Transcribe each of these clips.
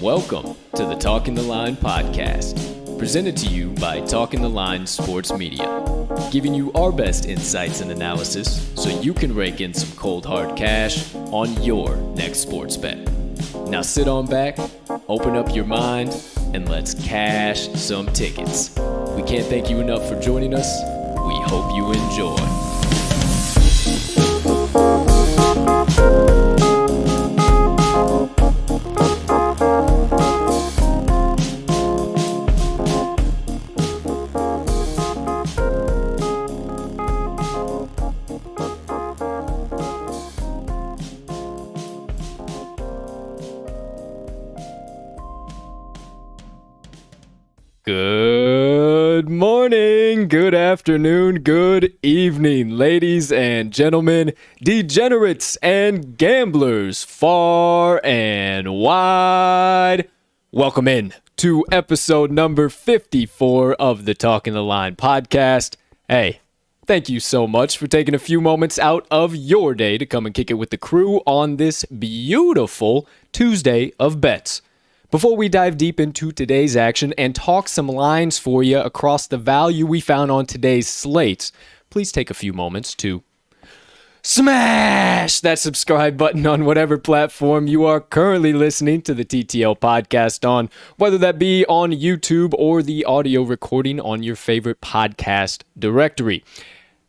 Welcome to the Talking the Line podcast, presented to you by Talking the Line Sports Media, giving you our best insights and analysis so you can rake in some cold hard cash on your next sports bet. Now sit on back, open up your mind, and let's cash some tickets. We can't thank you enough for joining us. We hope you enjoy. Good morning, good afternoon, good evening, ladies and gentlemen, degenerates and gamblers far and wide. Welcome in to episode number 54 of the Talking the Line podcast. Hey, thank you so much for taking a few moments out of your day to come and kick it with the crew on this beautiful Tuesday of bets. Before we dive deep into today's action and talk some lines for you across the value we found on today's slates, please take a few moments to smash that subscribe button on whatever platform you are currently listening to the TTL podcast on, whether that be on YouTube or the audio recording on your favorite podcast directory.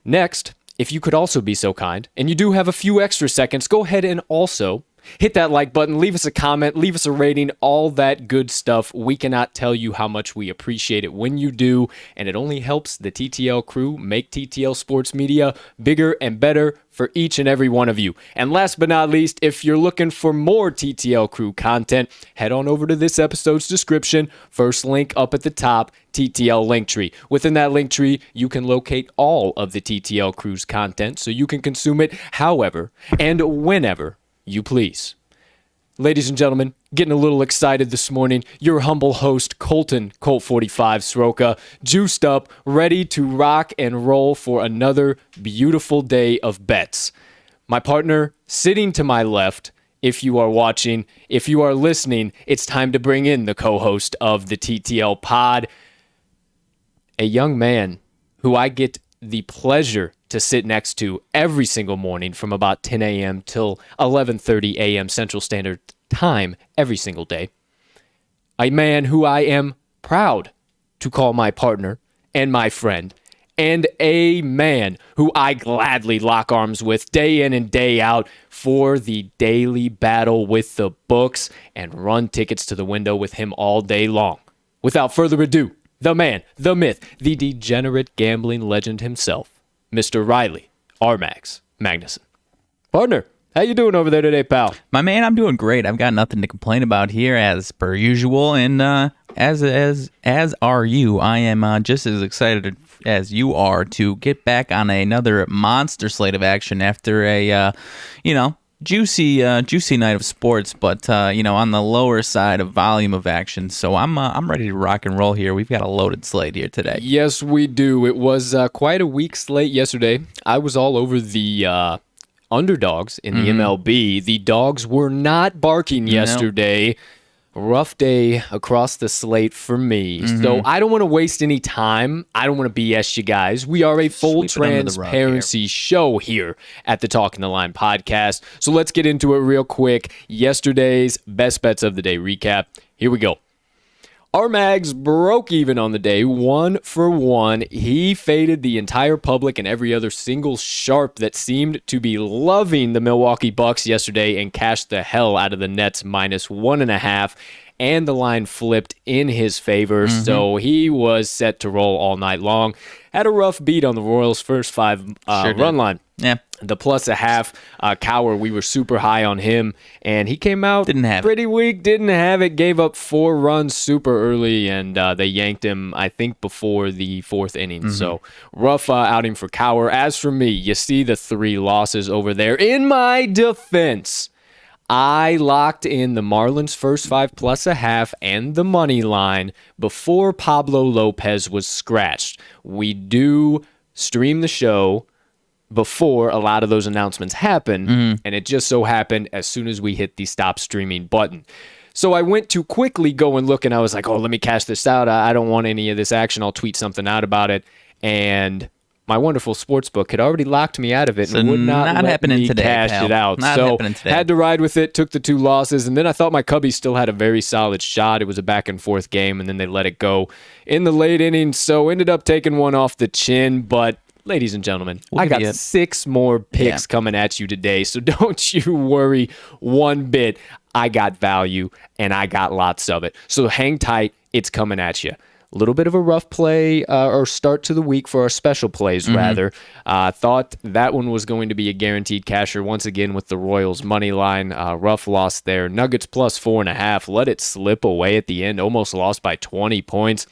Next, if you could also be so kind, and you do have a few extra seconds, go ahead and also hit that like button, leave us a comment, leave us a rating, all that good stuff. We cannot tell you how much we appreciate it when you do, and it only helps the TTL crew make TTL Sports Media bigger and better for each and every one of you. And last but not least, if you're looking for more TTL Crew content, head on over to this episode's description. First link up at the top, TTL Linktree. Within that Linktree, you can locate all of the TTL Crew's content so you can consume it however and whenever you please. Ladies and gentlemen, getting a little excited this morning. Your humble host, Colt 45 Soroka, juiced up, ready to rock and roll for another beautiful day of bets. My partner sitting to my left, if you are watching, if you are listening, it's time to bring in the co-host of the TTL pod, a young man who I get the pleasure to sit next to every single morning from about 10 a.m. till 11:30 a.m. Central Standard Time every single day. A man who I am proud to call my partner and my friend, and a man who I gladly lock arms with day in and day out for the daily battle with the books and run tickets to the window with him all day long. Without further ado, the man, the myth, the degenerate gambling legend himself, Mr. Riley RMags Magnuson. Partner, how you doing over there today, pal? My man, I'm doing great. I've got nothing to complain about here as per usual, and as are you. I am just as excited as you are to get back on another monster slate of action after a juicy night of sports, but on the lower side of volume of action. So I'm ready to rock and roll here. We've got a loaded slate here today. Yes, we do. It was quite a weak slate yesterday. I was all over the underdogs in the MLB. The dogs were not barking yesterday. Rough day across the slate for me. So I don't want to waste any time. I don't want to BS you guys. We are a full transparency show here at the Talking the Line podcast. So let's get into it real quick. Yesterday's best bets of the day recap. Here we go. RMags broke even on the day, 1 for 1. He faded the entire public and every other single sharp that seemed to be loving the Milwaukee Bucks yesterday and cashed the hell out of the Nets -1.5. And the line flipped in his favor, so he was set to roll all night long. Had a rough beat on the Royals' first 5 run line. Yeah. The plus a half, Cower, we were super high on him, and he came out pretty weak, didn't have it, gave up 4 runs super early, and they yanked him, I think, before the 4th inning. So rough outing for Cower. As for me, you see the 3 losses over there. In my defense, I locked in the Marlins first 5 plus a half and the money line before Pablo Lopez was scratched. We do stream the show before a lot of those announcements happen, and it just so happened as soon as we hit the stop streaming button. So I went to quickly go and look, and I was like, oh, let me cash this out. I don't want any of this action. I'll tweet something out about it. And my wonderful sportsbook had already locked me out of it and would not let me cash it out. So had to ride with it, took the 2 losses, and then I thought my Cubbies still had a very solid shot. It was a back-and-forth game, and then they let it go in the late innings, so ended up taking one off the chin, but ladies and gentlemen, I got 6 more picks coming at you today, so don't you worry one bit. I got value, and I got lots of it. So hang tight. It's coming at you. A little bit of a rough play or start to the week for our special plays, rather. Thought that one was going to be a guaranteed casher once again with the Royals money line. Rough loss there. Nuggets plus 4.5. Let it slip away at the end. Almost lost by 20 points.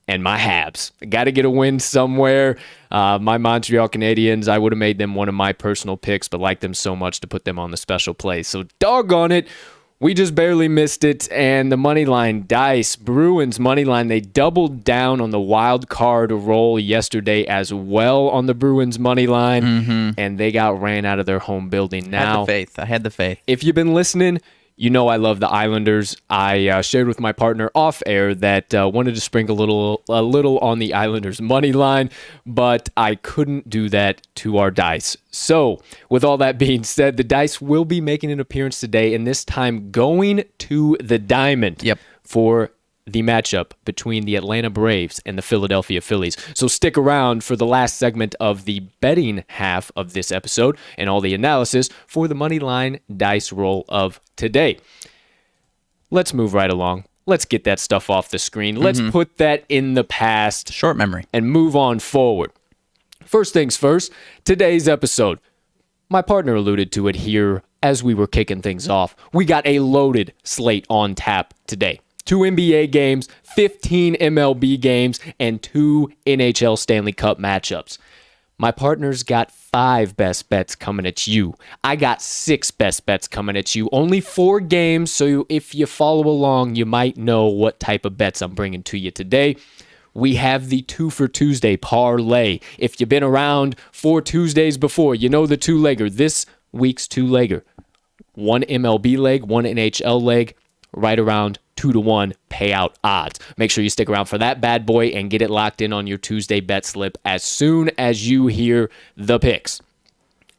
And my Habs. Got to get a win somewhere. My Montreal Canadiens, I would have made them one of my personal picks, but liked them so much to put them on the special play. So doggone it. We just barely missed it. And the Moneyline Dice, Bruins Moneyline, they doubled down on the wild card roll yesterday as well on the Bruins Moneyline. And they got ran out of their home building. Now, I had the faith. If you've been listening, you know I love the Islanders. I shared with my partner off air that wanted to sprinkle a little on the Islanders money line, but I couldn't do that to our dice. So, with all that being said, the dice will be making an appearance today, and this time going to the diamond for the matchup between the Atlanta Braves and the Philadelphia Phillies. So stick around for the last segment of the betting half of this episode and all the analysis for the Moneyline Dice roll of today. Let's move right along. Let's get that stuff off the screen. Let's put that in the past. Short memory. And move on forward. First things first, today's episode. My partner alluded to it here as we were kicking things off. We got a loaded slate on tap today. 2 NBA games, 15 MLB games, and 2 NHL Stanley Cup matchups. My partner's got 5 best bets coming at you. I got 6 best bets coming at you. Only 4 games, so if you follow along, you might know what type of bets I'm bringing to you today. We have the Twofer Tuesday Parlay. If you've been around 4 Tuesdays before, you know the 2-legger. This week's 2-legger. 1 MLB leg, 1 NHL leg, right around 2-to-1 payout odds. Make sure you stick around for that bad boy and get it locked in on your Tuesday bet slip as soon as you hear the picks.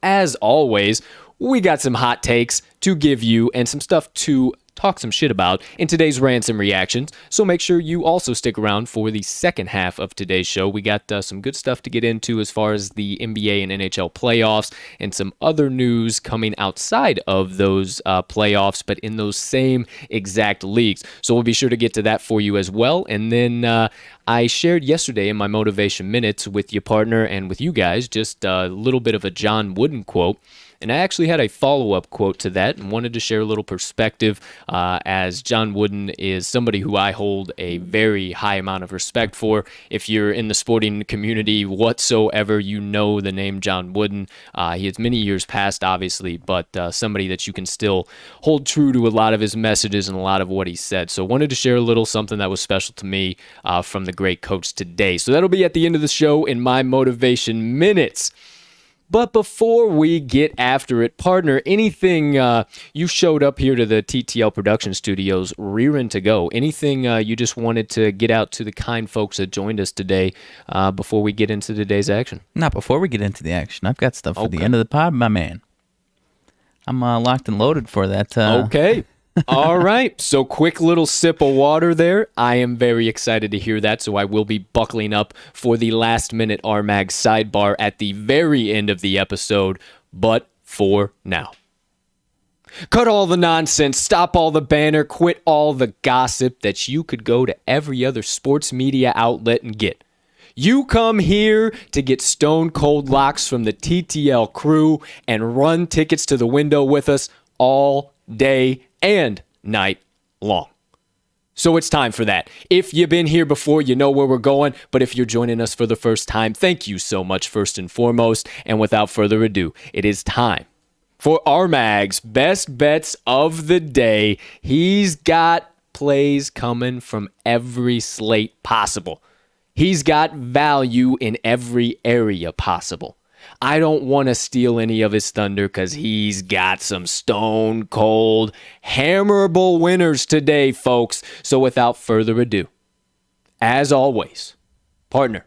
As always, we got some hot takes to give you and some stuff to talk some shit about in today's Rants and Reactions, so make sure you also stick around for the second half of today's show. We got some good stuff to get into as far as the NBA and NHL playoffs and some other news coming outside of those playoffs, but in those same exact leagues. So we'll be sure to get to that for you as well. And then I shared yesterday in my Motivation Minutes with your partner and with you guys just a little bit of a John Wooden quote. And I actually had a follow-up quote to that and wanted to share a little perspective as John Wooden is somebody who I hold a very high amount of respect for. If you're in the sporting community whatsoever, you know the name John Wooden. He has many years past, obviously, but somebody that you can still hold true to a lot of his messages and a lot of what he said. So wanted to share a little something that was special to me from the great coach today. So that'll be at the end of the show in my Motivation Minutes. But before we get after it, partner, anything you showed up here to the TTL Production Studios rearing to go, anything you just wanted to get out to the kind folks that joined us today before we get into today's action? Not before we get into the action. I've got stuff for the end of the pod, my man. I'm locked and loaded for that. Okay. All right. So quick little sip of water there. I am very excited to hear that. So I will be buckling up for the last minute RMags sidebar at the very end of the episode. But for now, cut all the nonsense, stop all the banner, quit all the gossip that you could go to every other sports media outlet and get. You come here to get stone cold locks from the TTL crew and run tickets to the window with us all day and night long. So it's time for that. If you've been here before, you know where we're going. But if you're joining us for the first time, thank you so much first and foremost. And without further ado, it is time for RMags' best bets of the day. He's got plays coming from every slate possible. He's got value in every area possible. I don't want to steal any of his thunder because he's got some stone cold, hammerable winners today, folks. So without further ado, as always, partner,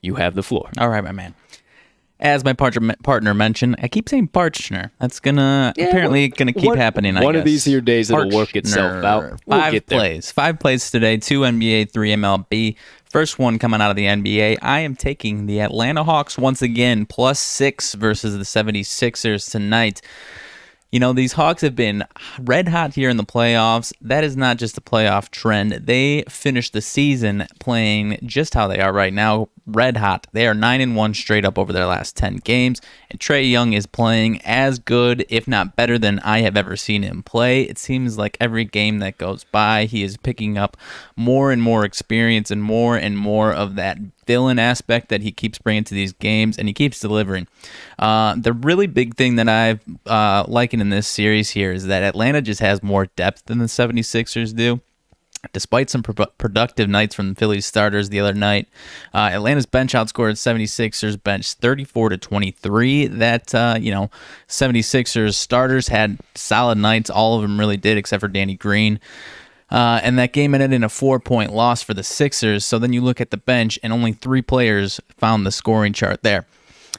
you have the floor. All right, my man. As my partner mentioned, I keep saying partner. That's apparently gonna keep happening. One of these here days it'll work itself out. We'll five plays today. 2 NBA, 3 MLB. First one coming out of the NBA. I am taking the Atlanta Hawks once again, +6 versus the 76ers tonight. You know, these Hawks have been red hot here in the playoffs. That is not just a playoff trend. They finished the season playing just how they are right now, red hot. They are 9-1 straight up over their last 10 games, and Trae Young is playing as good, if not better, than I have ever seen him play. It seems like every game that goes by, he is picking up more and more experience and more of that villain aspect that he keeps bringing to these games, and he keeps delivering. The really big thing that I've likened in this series here is that Atlanta just has more depth than the 76ers do. Despite some productive nights from the Phillies starters the other night, Atlanta's bench outscored 76ers bench 34-23. That 76ers starters had solid nights. All of them really did, except for Danny Green. And that game ended in a 4-point loss for the Sixers. So then you look at the bench, and only 3 players found the scoring chart there.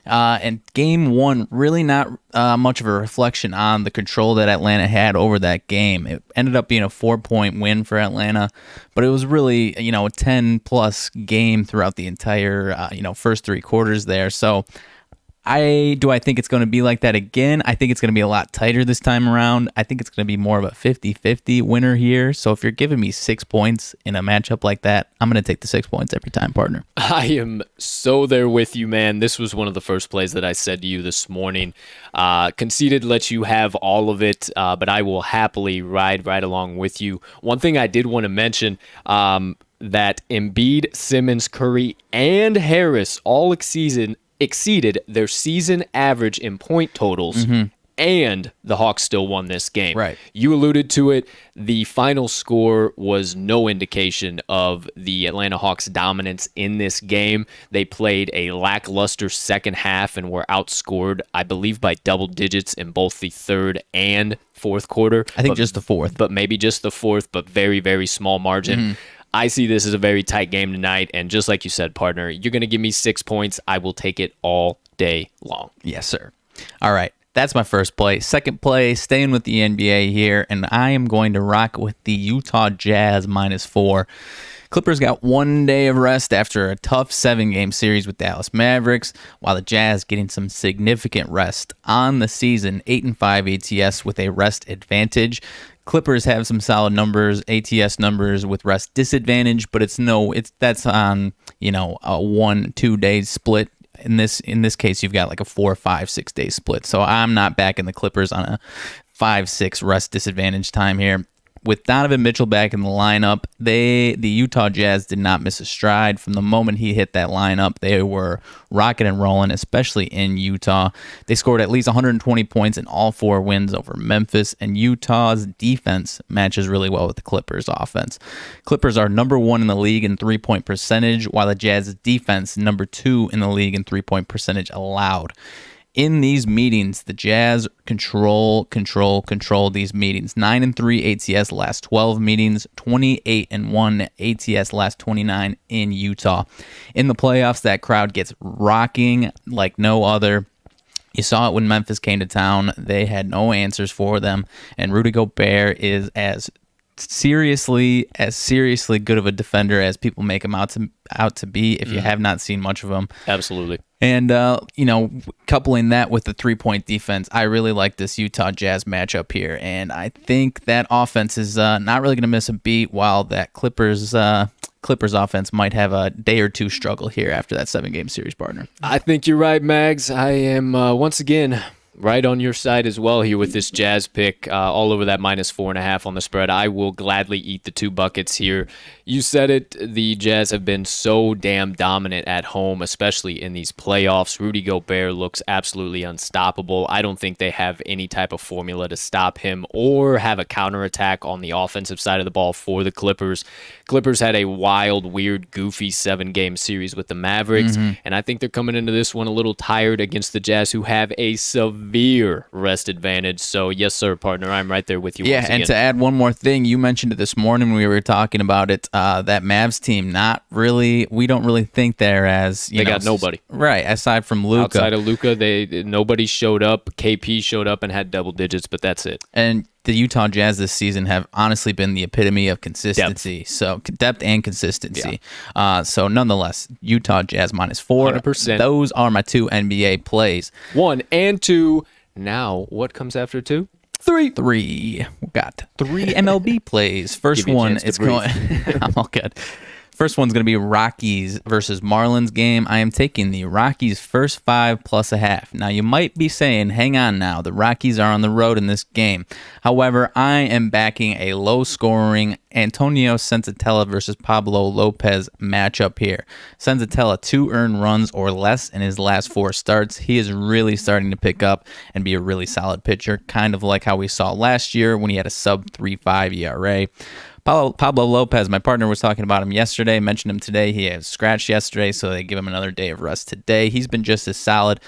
And game one, really not much of a reflection on the control that Atlanta had over that game. It ended up being a 4-point win for Atlanta, but it was really, a 10-plus game throughout the entire, first 3 quarters there. So I think it's going to be like that again. I think it's going to be a lot tighter this time around. I think it's going to be more of a 50-50 winner here. So if you're giving me 6 points in a matchup like that, I'm going to take the 6 points every time, partner. I am so there with you, man. This was one of the first plays that I said to you this morning. Conceded let you have all of it, but I will happily ride right along with you. One thing I did want to mention, that Embiid, Simmons, Curry, and Harris all exceeded their season average in point totals, and the Hawks still won this game. Right. You alluded to it. The final score was no indication of the Atlanta Hawks' dominance in this game. They played a lackluster second half and were outscored, I believe, by double digits in both the third and fourth quarter. I think just the fourth. But maybe just the fourth, but very, very small margin. I see this as a very tight game tonight, and just like you said, partner, you're going to give me 6 points. I will take it all day long. Yes, sir. All right, that's my first play. Second play, staying with the NBA here, and I am going to rock with the Utah Jazz -4. Clippers got 1 day of rest after a tough 7-game series with Dallas Mavericks, while the Jazz getting some significant rest on the season, 8-5 ATS with a rest advantage. Clippers have some solid numbers, ATS numbers with rest disadvantage, but that's on a 1-2 day split. In this case, you've got like a 4, 5, 6 day split. So I'm not backing the Clippers on a 5-6 rest disadvantage time here. With Donovan Mitchell back in the lineup, the Utah Jazz did not miss a stride. From the moment he hit that lineup, they were rocking and rolling, especially in Utah. They scored at least 120 points in all 4 wins over Memphis, and Utah's defense matches really well with the Clippers' offense. Clippers are number 1 in the league in 3-point percentage, while the Jazz's defense number 2 in the league in 3-point percentage allowed. In these meetings, the Jazz control these meetings. 9-3 ATS last 12 meetings, 28-1 ATS last 29 in Utah. In the playoffs, that crowd gets rocking like no other. You saw it when Memphis came to town. They had no answers for them, and Rudy Gobert is as seriously good of a defender as people make him out to be, if you have not seen much of him. Absolutely. And, coupling that with the 3-point defense, I really like this Utah Jazz matchup here. And I think that offense is not really going to miss a beat, while that Clippers Clippers offense might have a day or two struggle here after that 7-game series, partner. I think you're right, Mags. I am, once again, right on your side as well here with this Jazz pick, all over that -4.5 on the spread. I will gladly eat the 2 buckets here. You said it, the Jazz have been so damn dominant at home, especially in these playoffs. Rudy Gobert looks absolutely unstoppable. I don't think they have any type of formula to stop him or have a counterattack on the offensive side of the ball for the Clippers. Clippers had a wild, weird, goofy 7-game series with the Mavericks, and I think they're coming into this one a little tired against the Jazz, who have a severe rest advantage. So, yes, sir, partner, I'm right there with you. Yeah, and to add one more thing, you mentioned it this morning when we were talking about it. That Mavs team, not really. We don't really think they're as they got nobody, right? Aside from Luka, outside of Luka, nobody showed up. KP showed up and had double digits, but that's it. And the Utah Jazz this season have honestly been the epitome of consistency. Depth and consistency. Yeah. So nonetheless, Utah Jazz -4. 100%. Those are my 2 NBA plays. 1 and 2. Now, what comes after 2? 3. We got 3 MLB plays. First one is going. I'm all good. First one's going to be Rockies versus Marlins game. I am taking the Rockies first 5 plus a half. Now, you might be saying, hang on now, the Rockies are on the road in this game. However, I am backing a low-scoring Antonio Senzatella versus Pablo Lopez matchup here. Senzatella, 2 earned runs or less in his last 4 starts. He is really starting to pick up and be a really solid pitcher, kind of like how we saw last year when he had a sub-3.5 ERA. Pablo Lopez, my partner was talking about him yesterday, mentioned him today. He had scratched yesterday, so they give him another day of rest today. He's been just as solid.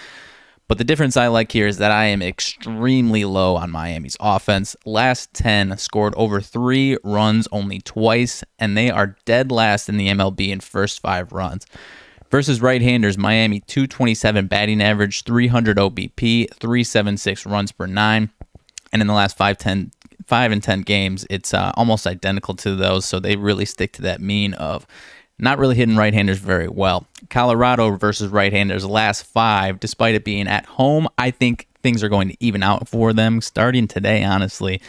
But the difference I like here is that I am extremely low on Miami's offense. Last 10 scored over 3 runs only twice, and they are dead last in the MLB in first 5 runs. Versus right-handers, Miami 227 batting average, 300 OBP, 376 runs per 9. And in the last 5 and 10 games, it's almost identical to those, so they really stick to that mean of not really hitting right-handers very well. Colorado versus right-handers, last 5, despite it being at home, I think things are going to even out for them starting today, honestly.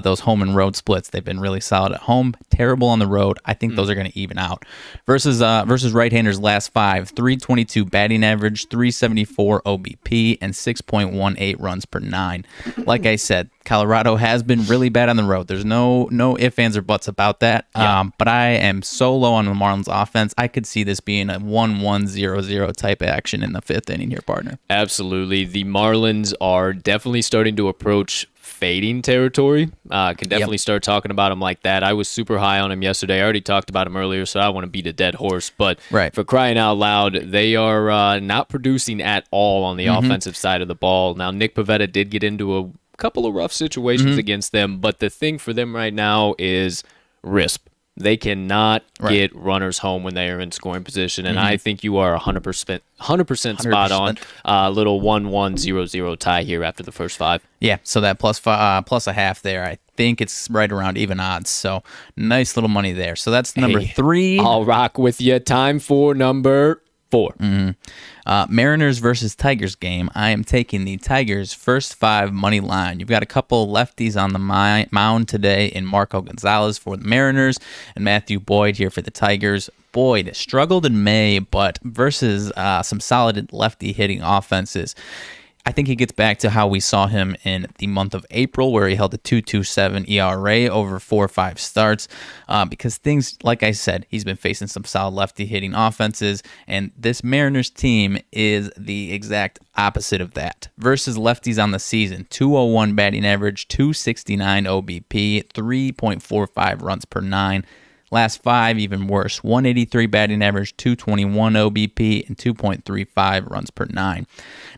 Those home and road splits, they've been really solid at home, terrible on the road. I think those are going to even out. Versus right-handers, last 5, 322 batting average, 374 OBP, and 6.18 runs per 9. Like I said, Colorado has been really bad on the road. There's no ifs, ands, or buts about that. Yeah. But I am so low on the Marlins offense. I could see this being a 1-1-0-0 type of action in the 5th inning here, partner. Absolutely. The Marlins are definitely starting to approach fading territory. Can definitely start talking about him like that. I was super high on him yesterday. I already talked about him earlier, so I don't want to beat a dead horse. But for crying out loud, they are not producing at all on the offensive side of the ball. Now, Nick Pivetta did get into a couple of rough situations against them, but the thing for them right now is RISP. They cannot get runners home when they are in scoring position, and I think you are 100% spot on. Little 1-1-0-0 tie here after the first 5. Yeah, so that plus a half there, I think it's right around even odds. So nice little money there. So that's number 3. I'll rock with you. Time for number 4. Mariners versus Tigers game. I am taking the Tigers first 5 money line. You've got a couple lefties on the mound today in Marco Gonzalez for the Mariners and Matthew Boyd here for the Tigers. Boyd struggled in May, but versus some solid lefty hitting offenses, I think he gets back to how we saw him in the month of April, where he held a 2.27 ERA over 4 or 5 starts. Because things, like I said, he's been facing some solid lefty hitting offenses, and this Mariners team is the exact opposite of that. Versus lefties on the season, 201 batting average, 269 OBP, 3.45 runs per 9. Last 5, even worse. 183 batting average, 221 OBP, and 2.35 runs per 9.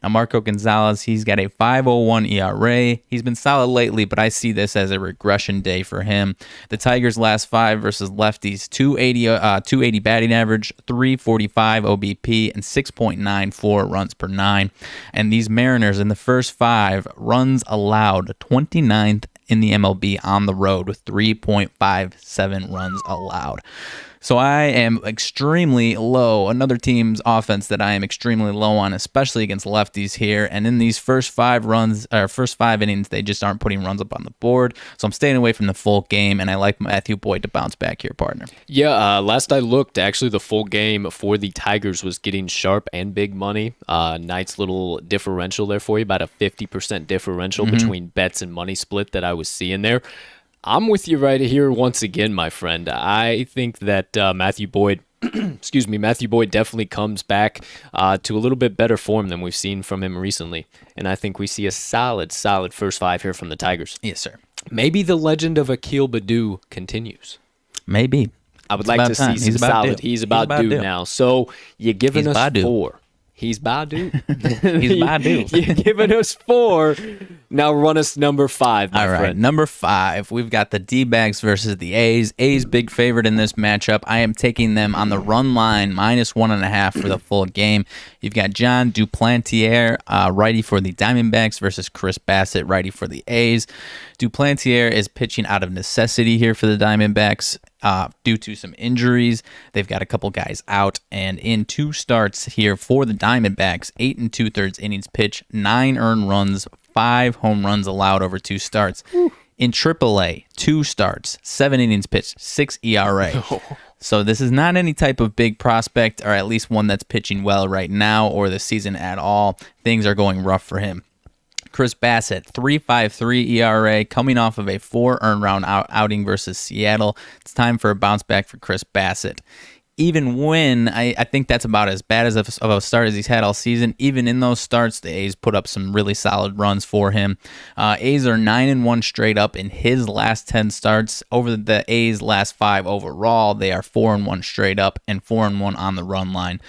Now, Marco Gonzalez, he's got a 5.01 ERA. He's been solid lately, but I see this as a regression day for him. The Tigers' last 5 versus lefties, 280 batting average, 345 OBP, and 6.94 runs per 9. And these Mariners in the first 5, runs allowed 29th in the MLB on the road with 3.57 runs allowed. So I am extremely low. Another team's offense that I am extremely low on, especially against lefties here. And in these first 5 innings, they just aren't putting runs up on the board. So I'm staying away from the full game, and I like Matthew Boyd to bounce back here, partner. Yeah, last I looked, actually the full game for the Tigers was getting sharp and big money. Nice little differential there for you, about a 50% differential between bets and money split that I was seeing there. I'm with you right here once again, my friend. I think that Matthew Boyd definitely comes back to a little bit better form than we've seen from him recently. And I think we see a solid first 5 here from the Tigers. Yes, sir. Maybe the legend of Akil Baddoo continues. Maybe. I would like to see some solid. He's about due now. So you're giving us Baddoo. 4. He's Baddoo. He's Baddoo. You're giving us 4. Now run us number 5, my All right, friend. number 5. We've got the D-backs versus the A's. A's big favorite in this matchup. I am taking them on the run line, -1.5 for the full game. You've got John Duplantier, righty for the Diamondbacks, versus Chris Bassett, righty for the A's. Duplantier is pitching out of necessity here for the Diamondbacks. Due to some injuries. They've got a couple guys out, and in 2 starts here for the Diamondbacks, 8 2/3 innings pitched, 9 earned runs, 5 home runs allowed over 2 starts. In AAA, 2 starts, 7 innings pitched, 6 ERA. So this is not any type of big prospect, or at least one that's pitching well right now or the season at all. Things are going rough for him. Chris Bassett, 3.53 ERA, coming off of a 4 earned round outing versus Seattle. It's time for a bounce back for Chris Bassett. Even when I think that's about as bad of a start as he's had all season, even in those starts, the A's put up some really solid runs for him. A's are 9-1 straight up in his last 10 starts. Over the A's last 5 overall, they are 4-1 straight up and 4-1 on the run line.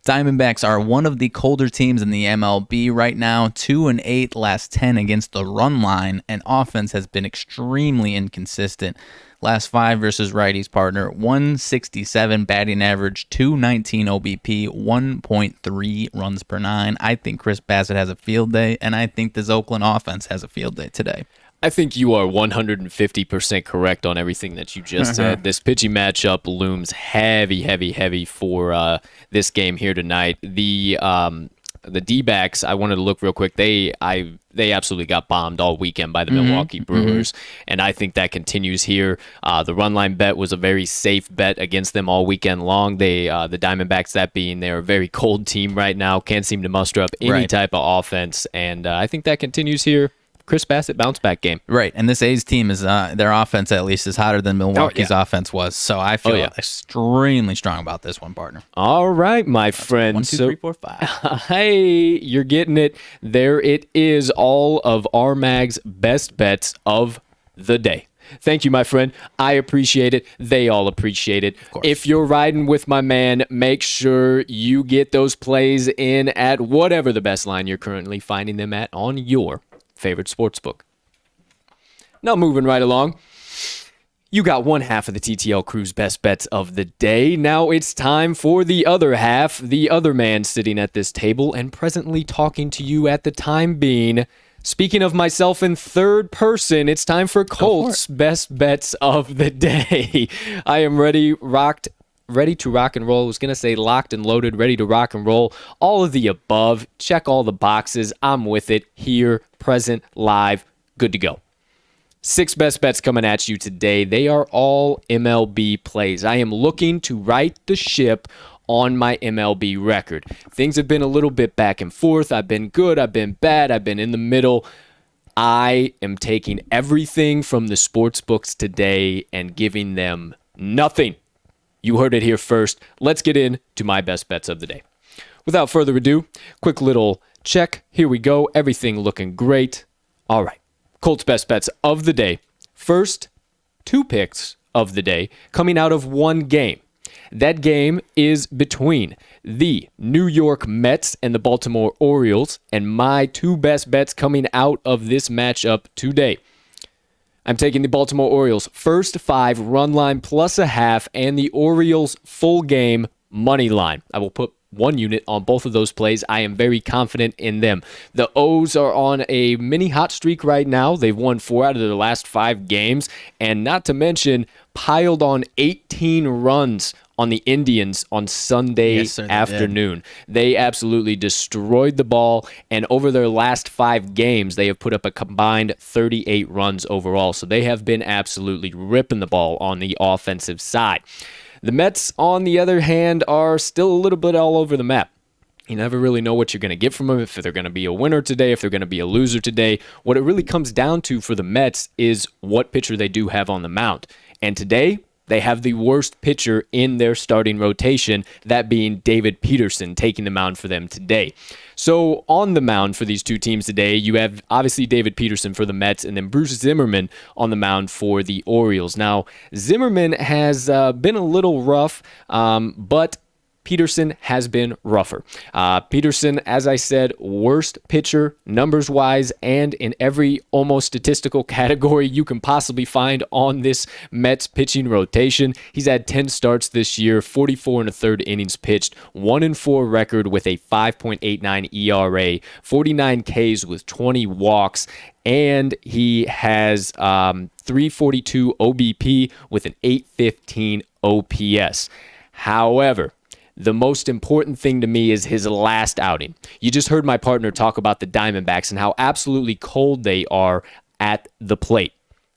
Diamondbacks are one of the colder teams in the MLB right now, 2-8 last 10 against the run line, and offense has been extremely inconsistent. Last 5 versus righties, partner, 167 batting average, 219 OBP, 1.3 runs per 9. I think Chris Bassett has a field day, and I think this Oakland offense has a field day today. I think you are 150% correct on everything that you just said. This pitching matchup looms heavy for this game here tonight. The D-backs, I wanted to look real quick. They absolutely got bombed all weekend by the Milwaukee Brewers, and I think that continues here. The run line bet was a very safe bet against them all weekend long. The Diamondbacks, that being they're a very cold team right now, can't seem to muster up any type of offense, and I think that continues here. Chris Bassett bounce back game. Right, and this A's team is their offense at least is hotter than Milwaukee's offense was. So I feel extremely strong about this one, partner. All right, my friend. 1, 2, 3, 4, 5. Hey, you're getting it. There it is. All of RMags' best bets of the day. Thank you, my friend. I appreciate it. They all appreciate it. If you're riding with my man, make sure you get those plays in at whatever the best line you're currently finding them at on your favorite sportsbook. Now moving right along, you got one half of the TTL Crew's best bets of the day. Now it's time for the other half, the other man sitting at this table and presently talking to you at the time being. Speaking of myself in third person, it's time for Colt's best bets of the day. I am ready to rock and roll. I was going to say locked and loaded, ready to rock and roll. All of the above. Check all the boxes. I'm with it. Here, present, live, good to go. 6 best bets coming at you today. They are all MLB plays. I am looking to right the ship on my MLB record. Things have been a little bit back and forth. I've been good. I've been bad. I've been in the middle. I am taking everything from the sports books today and giving them nothing. You heard it here first. Let's get into my best bets of the day. Without further ado, quick little check. Here we go. Everything looking great. All right. Colts best bets of the day. First, 2 picks of the day coming out of one game. That game is between the New York Mets and the Baltimore Orioles, and my 2 best bets coming out of this matchup today. I'm taking the Baltimore Orioles first 5 run line plus a half and the Orioles full game money line. I will put 1 unit on both of those plays. I am very confident in them. The O's are on a mini hot streak right now. They've won 4 out of their last 5 games, and not to mention piled on 18 runs on the Indians on Sunday afternoon. They absolutely destroyed the ball, and over their last 5 games, they have put up a combined 38 runs overall. So they have been absolutely ripping the ball on the offensive side. The Mets, on the other hand, are still a little bit all over the map. You never really know what you're going to get from them, if they're going to be a winner today, if they're going to be a loser today. What it really comes down to for the Mets is what pitcher they do have on the mound. And today, they have the worst pitcher in their starting rotation, that being David Peterson, taking the mound for them today. So on the mound for these two teams today, you have obviously David Peterson for the Mets and then Bruce Zimmerman on the mound for the Orioles. Now, Zimmerman has been a little rough, but Peterson has been rougher. Peterson, as I said, worst pitcher numbers-wise and in every almost statistical category you can possibly find on this Mets pitching rotation. He's had 10 starts this year, 44 1/3 innings pitched, 1-4 record with a 5.89 ERA, 49 Ks with 20 walks, and he has 342 OBP with an 815 OPS. However, the most important thing to me is his last outing. You just heard my partner talk about the Diamondbacks and how absolutely cold they are at the plate.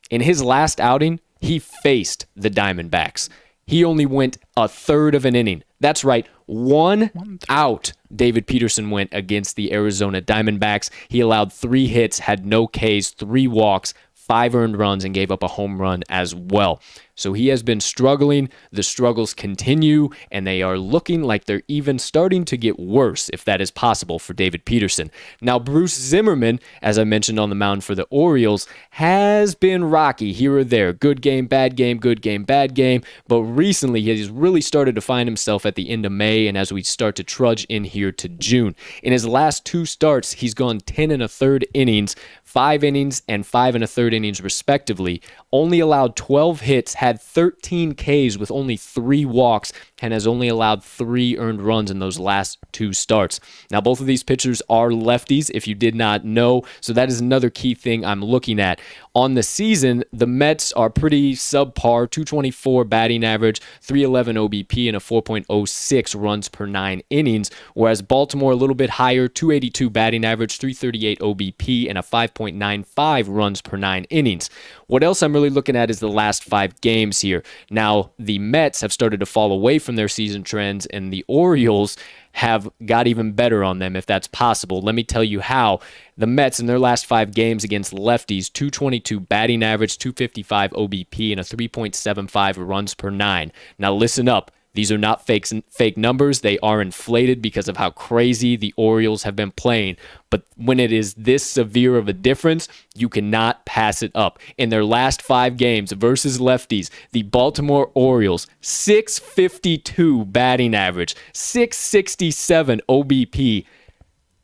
In his last outing, he faced the Diamondbacks. He only went 1/3 of an inning. That's right, 1 out. David Peterson went against the Arizona Diamondbacks. He allowed 3 hits, had no Ks, 3 walks, 5 earned runs, and gave up a home run as well. So he has been struggling. The struggles continue, and they are looking like they're even starting to get worse, if that is possible, for David Peterson. Now, Bruce Zimmerman, as I mentioned on the mound for the Orioles, has been rocky here or there. Good game, bad game, good game, bad game. But recently, he has really started to find himself at the end of May, and as we start to trudge in here to June. In his last 2 starts, he's gone 10 1/3 innings, 5 innings and 5 1/3 innings respectively, only allowed 12 hits, had 13 Ks with only 3 walks, and has only allowed 3 earned runs in those last 2 starts. Now, both of these pitchers are lefties, if you did not know, so that is another key thing I'm looking at. On the season, the Mets are pretty subpar, 224 batting average, 311 OBP, and a 4.06 runs per 9 innings, whereas Baltimore a little bit higher, 282 batting average, 338 OBP, and a 5.95 runs per 9 innings. What else I'm really looking at is the last 5 games here. Now, the Mets have started to fall away from their season trends, and the Orioles have got even better on them, if that's possible. Let me tell you how. The Mets in their last 5 games against lefties, 222 batting average, 255 OBP, and a 3.75 runs per 9. Now listen up. These are not fake numbers. They are inflated because of how crazy the Orioles have been playing. But when it is this severe of a difference, you cannot pass it up. In their last 5 games versus lefties, the Baltimore Orioles, 652 batting average, 667 OBP,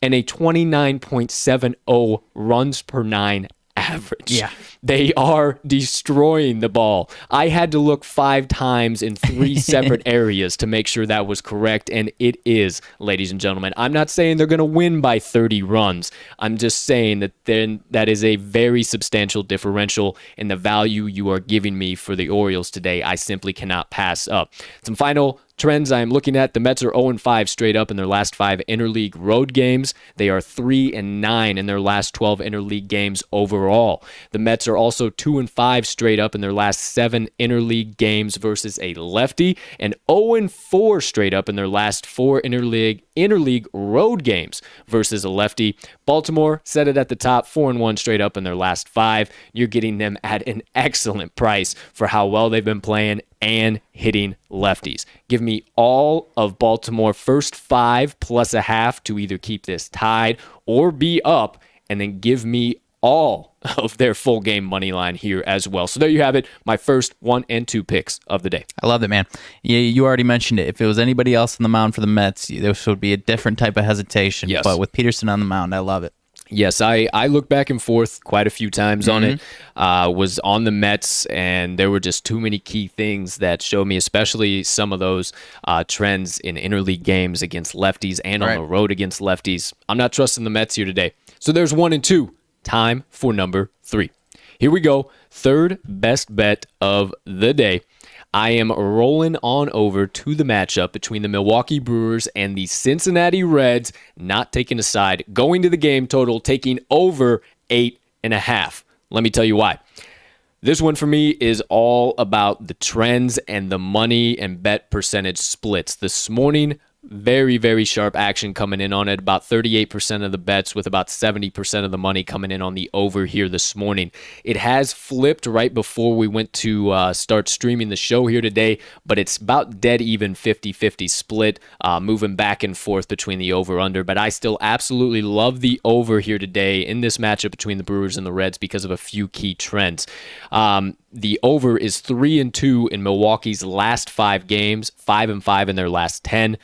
and a 29.70 runs per 9 average. Yeah. They are destroying the ball. I had to look 5 times in 3 separate areas to make sure that was correct, and it is, ladies and gentlemen. I'm not saying they're going to win by 30 runs. I'm just saying that then that is a very substantial differential in the value you are giving me for the Orioles today. I simply cannot pass up. Some final trends I am looking at: the Mets are 0-5 straight up in their last 5 interleague road games. They are 3-9 in their last 12 interleague games overall. The Mets are also 2-5 straight up in their last 7 interleague games versus a lefty, and 0-4 straight up in their last 4 interleague road games versus a lefty. Baltimore, said it at the top, 4-1 straight up in their last 5. You're getting them at an excellent price for how well they've been playing and hitting lefties. Give me all of Baltimore first 5 plus a half to either keep this tied or be up, and then give me all of their full game money line here as well. So there you have it, my first 1 and 2 picks of the day. I love it, man. You already mentioned it. If it was anybody else on the mound for the Mets, this would be a different type of hesitation. Yes. But with Peterson on the mound, I love it. Yes, I looked back and forth quite a few times on it. Was on the Mets, and there were just too many key things that showed me, especially some of those trends in interleague games against lefties and on Right. the road against lefties. I'm not trusting the Mets here today. So there's 1 and 2. Time for number 3. Here we go. Third best bet of the day. I am rolling on over to the matchup between the Milwaukee Brewers and the Cincinnati Reds, not taking a side, going to the game total, taking over 8.5. Let me tell you why. This one for me is all about the trends and the money and bet percentage splits. This morning, very, very sharp action coming in on it. About 38% of the bets with about 70% of the money coming in on the over here this morning. It has flipped right before we went to start streaming the show here today, but it's about dead even 50-50 split, moving back and forth between the over-under. But I still absolutely love the over here today in this matchup between the Brewers and the Reds because of a few key trends. The over is 3-2 in Milwaukee's last 5 games, 5-5 in their last 10.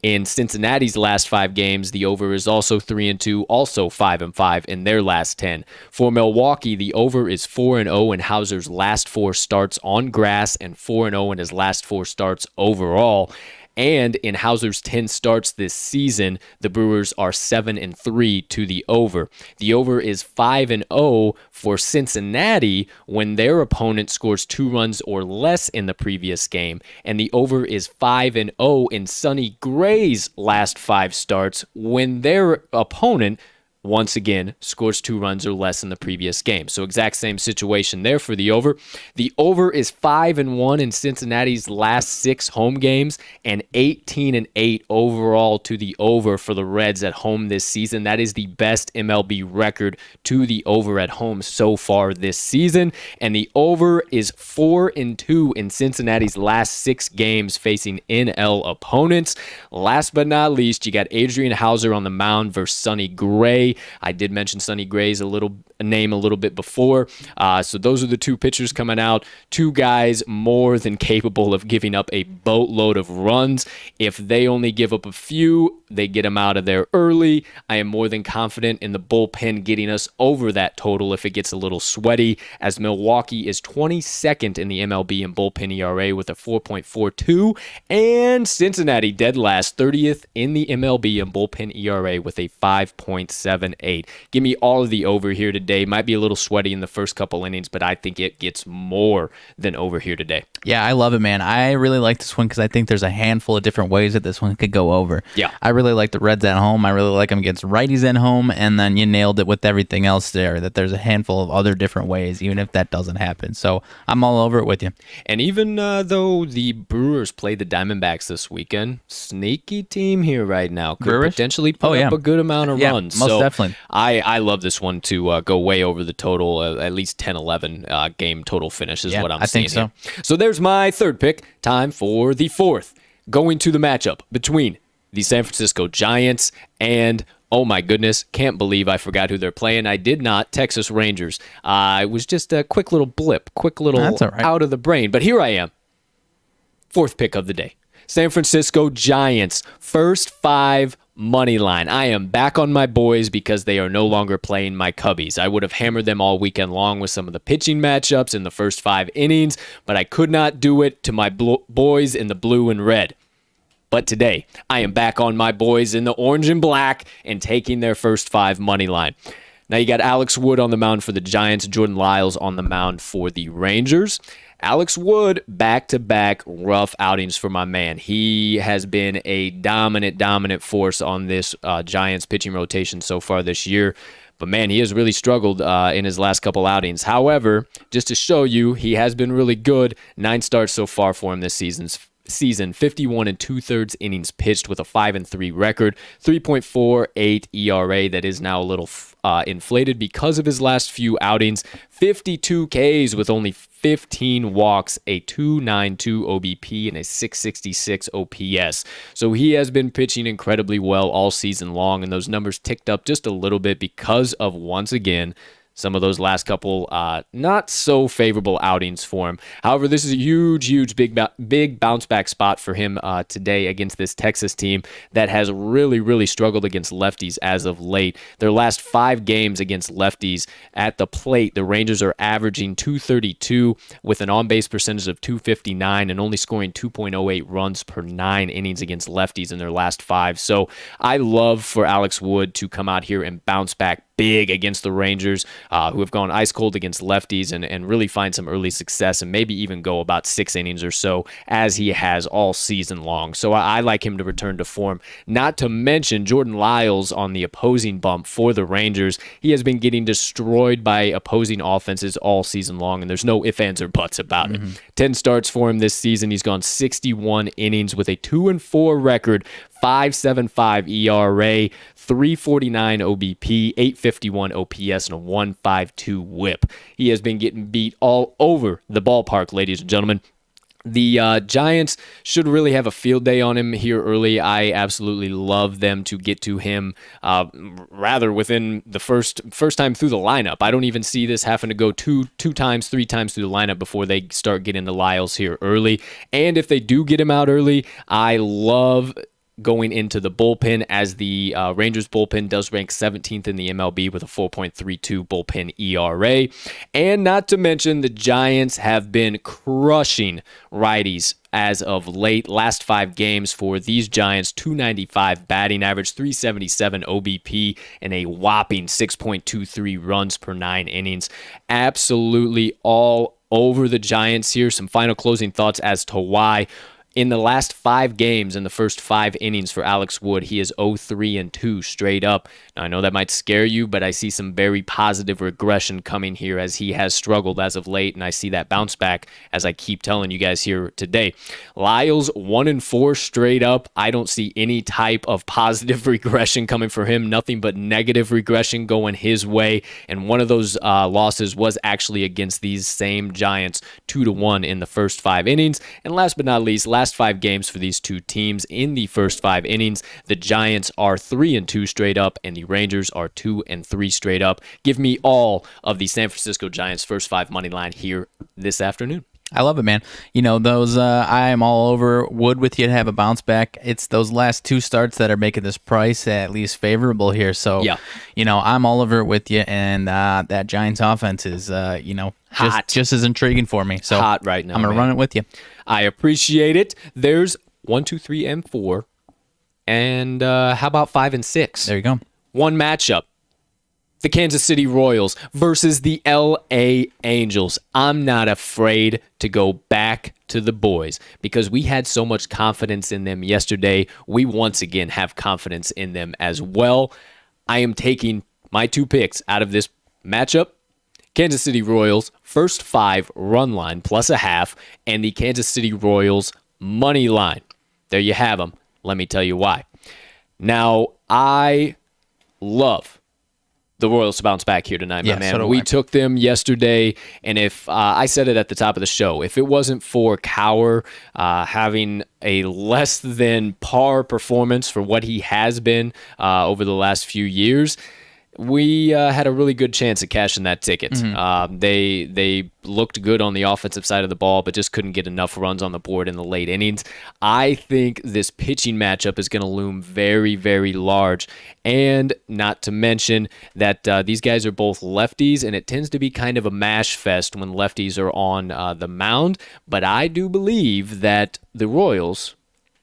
In Cincinnati's last 5 games, the over is also 3-2, also 5-5 in their last 10. For Milwaukee, the over is 4-0 in Hauser's last 4 starts on grass and 4-0 in his last 4 starts overall. And in Hauser's 10 starts this season, the Brewers are 7-3 to the over. The over is 5-0 for Cincinnati when their opponent scores 2 runs or less in the previous game. And the over is 5-0 in Sonny Gray's last 5 starts when their opponent once again scores 2 runs or less in the previous game. So exact same situation there for the over. The over is 5-1 in Cincinnati's last 6 home games and 18-8 overall to the over for the Reds at home this season. That is the best MLB record to the over at home so far this season. And the over is 4-2 in Cincinnati's last 6 games facing NL opponents. Last but not least, you got Adrian Hauser on the mound versus Sonny Gray. I did mention Sonny Gray's name a little bit before. So those are the 2 pitchers coming out. 2 guys more than capable of giving up a boatload of runs. If they only give up a few, they get them out of there early. I am more than confident in the bullpen getting us over that total if it gets a little sweaty, as Milwaukee is 22nd in the MLB in bullpen ERA with a 4.42, and Cincinnati dead last, 30th in the MLB in bullpen ERA with a 5.78. Give me all of the over here today. Might be a little sweaty in the first couple innings, but I think it gets more than over here today. Yeah, I love it, man. I really like this one because I think there's a handful of different ways that this one could go over. Yeah. I really like the Reds at home. I really like them against righties at home, and then you nailed it with everything else there, that there's a handful of other different ways, even if that doesn't happen. So I'm all over it with you. And even though the Brewers play the Diamondbacks this weekend, sneaky team here right now. Could Brewers? potentially put up a good amount of runs. Most so definitely. I love this one to go way over the total, at least 10-11 game total finish is what I'm seeing think so. here. So there's my third pick. Time for the fourth. Going to the matchup between the San Francisco Giants and, oh my goodness, can't believe I forgot who they're playing. I did not. Texas Rangers. It was just a quick little blip, That's all right. out of the brain. But here I am. Fourth pick of the day. San Francisco Giants. First 5 money line. I am back on my boys because they are no longer playing my Cubbies. I would have hammered them all weekend long with some of the pitching matchups in the first 5 innings, but I could not do it to my boys in the blue and red. But today, I am back on my boys in the orange and black and taking their first 5 money line. Now you got Alex Wood on the mound for the Giants, Jordan Lyles on the mound for the Rangers. Alex Wood, back-to-back rough outings for my man. He has been a dominant force on this Giants pitching rotation so far this year. But, man, he has really struggled in his last couple outings. However, just to show you, he has been really good. 9 starts so far for him this season, 51 2/3 innings pitched with a 5-3 record, 3.48 ERA. That is now a little inflated because of his last few outings. 52 Ks with only 15 walks, a 2.92 OBP, and a 666 OPS. So he has been pitching incredibly well all season long, and those numbers ticked up just a little bit because of, once again, some of those last couple not so favorable outings for him. However, this is a huge big bounce back spot for him today against this Texas team that has really struggled against lefties as of late. Their last 5 games against lefties at the plate, the Rangers are averaging .232 with an on-base percentage of .259 and only scoring 2.08 runs per 9 innings against lefties in their last 5. So I love for Alex Wood to come out here and bounce back big against the Rangers, who have gone ice cold against lefties and really find some early success and maybe even go about 6 innings or so as he has all season long. So I like him to return to form. Not to mention Jordan Lyles on the opposing bump for the Rangers. He has been getting destroyed by opposing offenses all season long, and there's no ifs, ands, or buts about it. 10 starts for him this season. He's gone 61 innings with a 2-4 record, 5.75 ERA, 349 OBP, 851 OPS, and a 152 whip. He has been getting beat all over the ballpark, ladies and gentlemen. The Giants should really have a field day on him here early. I absolutely love them to get to him rather within the first time through the lineup. I don't even see this having to go two times, 3 times through the lineup before they start getting the Lyles here early. And if they do get him out early, I love going into the bullpen, as the Rangers bullpen does rank 17th in the MLB with a 4.32 bullpen ERA. And not to mention, the Giants have been crushing righties as of late. Last 5 games for these Giants, .295 batting average, 377 OBP, and a whopping 6.23 runs per 9 innings. Absolutely all over the Giants here. Some final closing thoughts as to why. In the last 5 games, in the first 5 innings for Alex Wood, he is 0-3-2 straight up. Now, I know that might scare you, but I see some very positive regression coming here as he has struggled as of late, and I see that bounce back as I keep telling you guys here today. Lyles, 1-4 straight up. I don't see any type of positive regression coming for him. Nothing but negative regression going his way, and one of those losses was actually against these same Giants, 2-1 in the first 5 innings. And last but not least, last 5 games for these two teams, in the first 5 innings, the Giants are 3-2 straight up, and the Rangers are 2-3 straight up. Give me all of the San Francisco Giants' first 5 money line here this afternoon. I love it, man. You know, those I am all over Wood with you to have a bounce back. It's those last 2 starts that are making this price at least favorable here. So, yeah, you know, I'm all over it with you, and that Giants offense is, just as intriguing for me. So hot right now. I'm going to run it with you. I appreciate it. There's 1, 2, 3, and 4. And how about 5 and 6? There you go. One matchup. The Kansas City Royals versus the LA Angels. I'm not afraid to go back to the boys because we had so much confidence in them yesterday. We once again have confidence in them as well. I am taking my 2 picks out of this matchup. Kansas City Royals first 5 run line plus a half, and the Kansas City Royals money line. There you have them. Let me tell you why. Now, I love the Royals to bounce back here tonight, my man. We took them yesterday, and if I said it at the top of the show, if it wasn't for Cowher having a less than par performance for what he has been over the last few years, we had a really good chance at cashing that ticket. They looked good on the offensive side of the ball, but just couldn't get enough runs on the board in the late innings. I think this pitching matchup is going to loom very, very large. And not to mention that these guys are both lefties, and it tends to be kind of a mash fest when lefties are on the mound. But I do believe that the Royals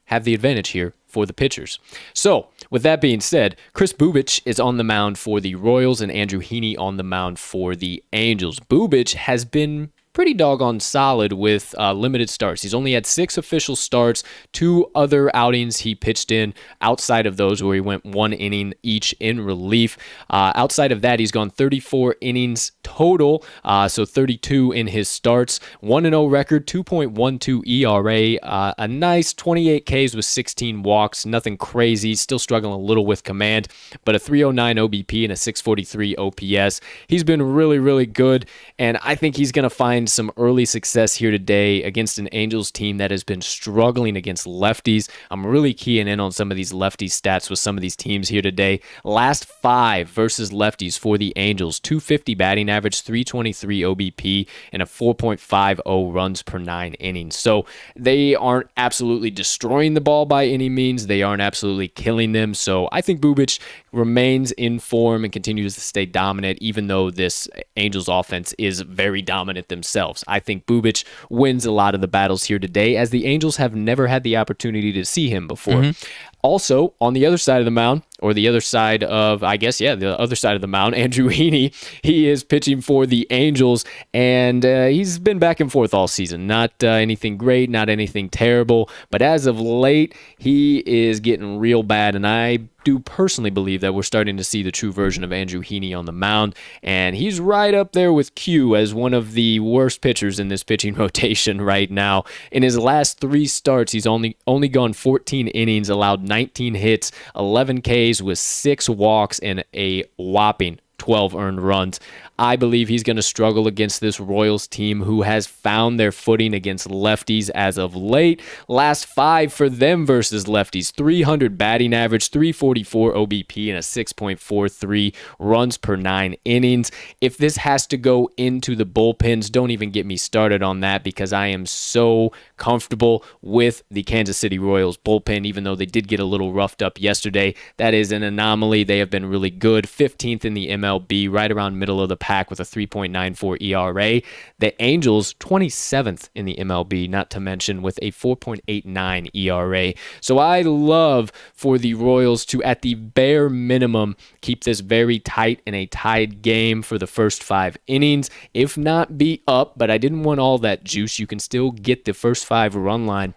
have the advantage here for the pitchers. So, with that being said, Chris Bubic is on the mound for the Royals and Andrew Heaney on the mound for the Angels. Bubic has been pretty doggone solid with limited starts. He's only had 6 official starts, 2 other outings he pitched in outside of those where he went 1 inning each in relief. Outside of that, he's gone 34 innings total, so 32 in his starts. 1-0 record, 2.12 ERA, a nice 28 Ks with 16 walks, nothing crazy, still struggling a little with command, but a 309 OBP and a 643 OPS. He's been really, really good, and I think he's going to find find some early success here today against an Angels team that has been struggling against lefties. I'm really keying in on some of these lefty stats with some of these teams here today. Last 5 versus lefties for the Angels: 250 batting average, 323 OBP, and a 4.50 runs per 9 innings. So they aren't absolutely destroying the ball by any means. They aren't absolutely killing them. So I think Bubic remains in form and continues to stay dominant, even though this Angels offense is very dominant themselves. I think Bubic wins a lot of the battles here today, as the Angels have never had the opportunity to see him before. Also, on the other side of the mound, or the other side of, the other side of the mound, Andrew Heaney, he is pitching for the Angels, and he's been back and forth all season. Not anything great, not anything terrible, but as of late, he is getting real bad, and I do personally believe that we're starting to see the true version of Andrew Heaney on the mound, and he's right up there with Q as one of the worst pitchers in this pitching rotation right now. In his last 3 starts, he's only gone 14 innings, allowed 19 hits, 11 Ks with 6 walks, and a whopping 12 earned runs. I believe he's going to struggle against this Royals team, who has found their footing against lefties as of late. Last 5 for them versus lefties: 300 batting average, 344 OBP, and a 6.43 runs per 9 innings. If this has to go into the bullpens, don't even get me started on that, because I am so comfortable with the Kansas City Royals bullpen, even though they did get a little roughed up yesterday. That is an anomaly. They have been really good. 15th in the MLB, right around middle of the pack with a 3.94 ERA. The Angels, 27th in the MLB, not to mention with a 4.89 ERA. So I love for the Royals to, at the bare minimum, keep this very tight in a tied game for the first 5 innings, if not be up. But I didn't want all that juice. You can still get the first 5 run line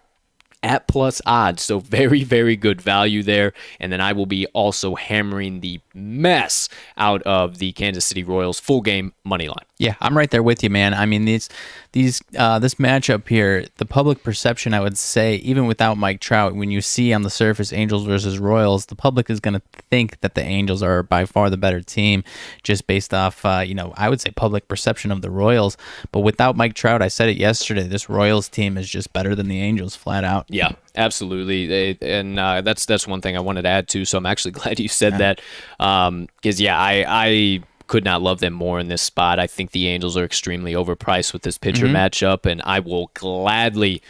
at plus odds, so very, very good value there. And then I will be also hammering the mess out of the Kansas City Royals full game money line. Yeah, I'm right there with you, man. I mean, this matchup here, the public perception, I would say, even without Mike Trout, when you see on the surface Angels versus Royals, the public is going to think that the Angels are by far the better team, just based off, I would say public perception of the Royals. But without Mike Trout, I said it yesterday, this Royals team is just better than the Angels, flat out. Yeah, absolutely. That's one thing I wanted to add to. So I'm actually glad you said that, because I could not love them more in this spot. I think the Angels are extremely overpriced with this pitcher matchup, and I will gladly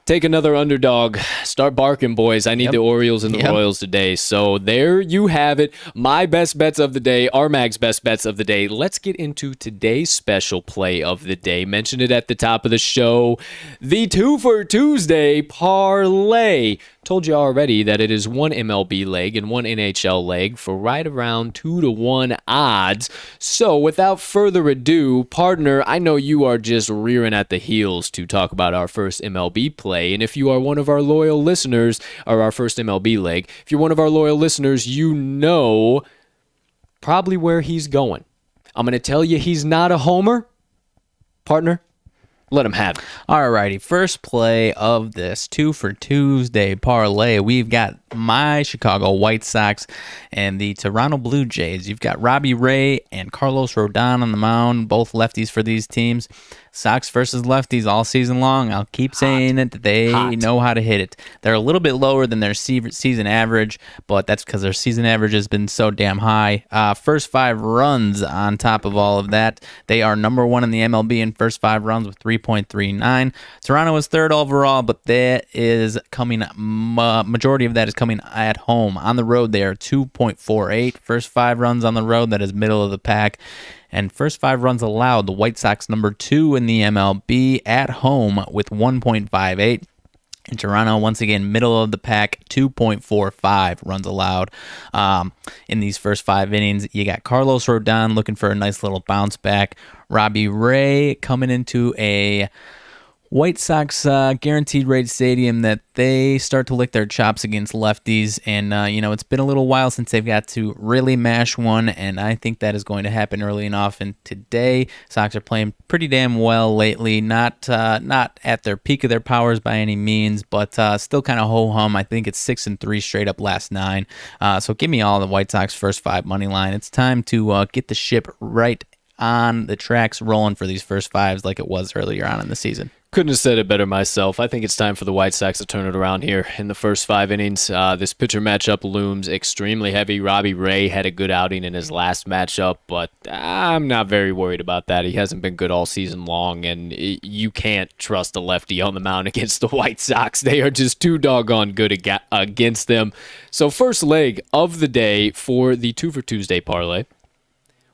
take another underdog. Start barking, boys. I need the Orioles and the Royals today. So there you have it. My best bets of the day, RMags' best bets of the day. Let's get into today's special play of the day. Mentioned it at the top of the show. The Twofer Tuesday Parlay. Told you already that it is 1 MLB leg and 1 NHL leg for right around 2-1 odds. So without further ado, partner, I know you are just rearing at the heels to talk about our first MLB play. And if you are one of our loyal listeners, or our first MLB leg, if you're one of our loyal listeners, you know probably where he's going. I'm going to tell you he's not a homer. Partner, let him have it. All righty, first play of this Twofer Tuesday Parlay. We've got my Chicago White Sox and the Toronto Blue Jays. You've got Robbie Ray and Carlos Rodon on the mound, both lefties for these teams. Sox versus lefties all season long. I'll keep saying it. They know how to hit it. They're a little bit lower than their season average, but that's because their season average has been so damn high. First 5 runs on top of all of that. They are number 1 in the MLB in first 5 runs with 3.39. Toronto is 3rd overall, but that is coming, majority of that is coming at home. On the road, they are 2.48. First 5 runs on the road, that is middle of the pack. And first 5 runs allowed, the White Sox number 2 in the MLB at home with 1.58. And Toronto, once again, middle of the pack, 2.45 runs allowed in these first 5 innings. You got Carlos Rodon looking for a nice little bounce back. Robbie Ray coming into a White Sox guaranteed rate stadium that they start to lick their chops against lefties. And, it's been a little while since they've got to really mash one, and I think that is going to happen early enough. And today, Sox are playing pretty damn well lately. Not at their peak of their powers by any means, but still kind of ho-hum. I think it's 6-3 straight up last 9. So give me all the White Sox first 5 money line. It's time to get the ship right on the tracks rolling for these first fives like it was earlier on in the season. Couldn't have said it better myself. I think it's time for the White Sox to turn it around here in the first 5 innings. This pitcher matchup looms extremely heavy. Robbie Ray had a good outing in his last matchup, but I'm not very worried about that. He hasn't been good all season long, and you can't trust a lefty on the mound against the White Sox. They are just too doggone good against them. So first leg of the day for the Twofer Tuesday Parlay,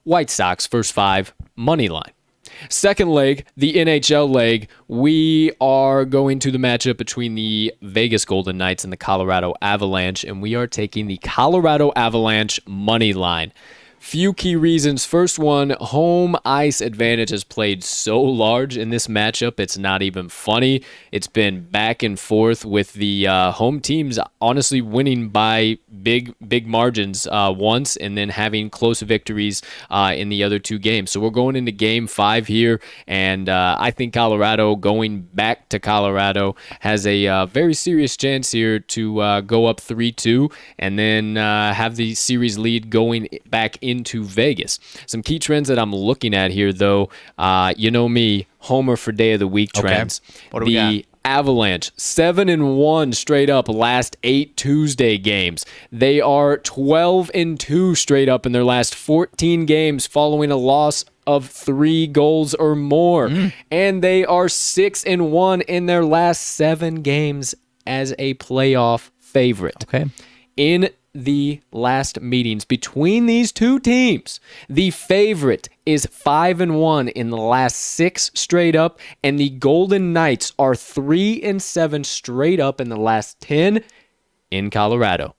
White Sox first 5 money line. Second leg, the NHL leg, we are going to the matchup between the Vegas Golden Knights and the Colorado Avalanche, and we are taking the Colorado Avalanche money line. Few key reasons. First one, home ice advantage has played so large in this matchup, it's not even funny. It's been back and forth with the home teams honestly winning by big margins once and then having close victories in the other 2 games. So we're going into game 5 here, and I think Colorado, going back to Colorado, has a very serious chance here to go up 3-2 and then have the series lead going back into Vegas. Some key trends that I'm looking at here, though, you know me, homer for day of the week trends. Okay. What do we got? Avalanche 7-1 straight up last 8 Tuesday games. They are 12-2 straight up in their last 14 games following a loss of 3 goals or more. And they are 6-1 in their last 7 games as a playoff favorite. Okay. In the last meetings between these 2 teams, the favorite is 5-1 in the last 6 straight up, and the Golden Knights are 3-7 straight up in the last 10 in Colorado.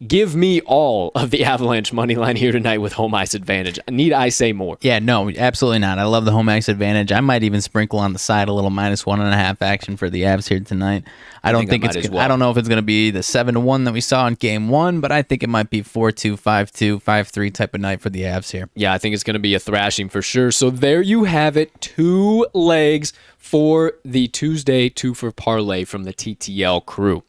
Give me all of the Avalanche money line here tonight with home ice advantage. Need I say more? Yeah, no, absolutely not. I love the home ice advantage. I might even sprinkle on the side a little -1.5 action for the Avs here tonight. I don't know if it's going to be the 7-1 that we saw in game 1, but I think it might be 4-2, 5-2, 5-3 type of night for the Avs here. Yeah, I think it's going to be a thrashing for sure. So there you have it, 2 legs for the Tuesday Twofer Parlay from the TTL Crew.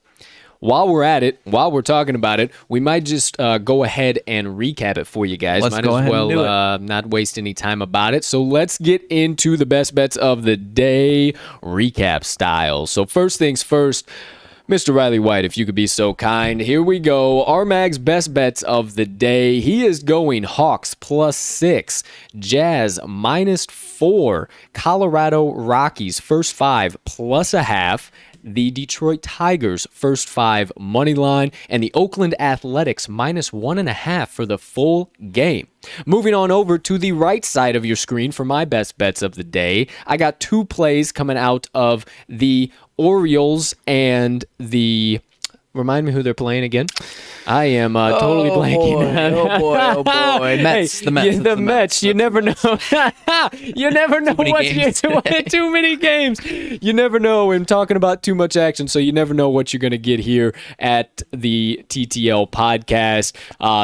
While we're at it, while we're talking about it, we might just go ahead and recap it for you guys. Let's go ahead and do it. Not waste any time about it. So let's get into the best bets of the day recap style. So first things first, Mr. Riley White, if you could be so kind. Here we go. RMags best bets of the day. He is going Hawks +6, Jazz -4, Colorado Rockies first 5 +0.5, the Detroit Tigers first 5 money line, and the Oakland Athletics -1.5 for the full game. Moving on over to the right side of your screen for my best bets of the day, I got 2 plays coming out of the Orioles and the... Remind me who they're playing again. I am totally blanking. Oh boy. Mets. Hey, The Mets. The Mets. You never know. You never know what too many games. You never know. I'm talking about too much action, so you never know what you're going to get here at the TTL podcast.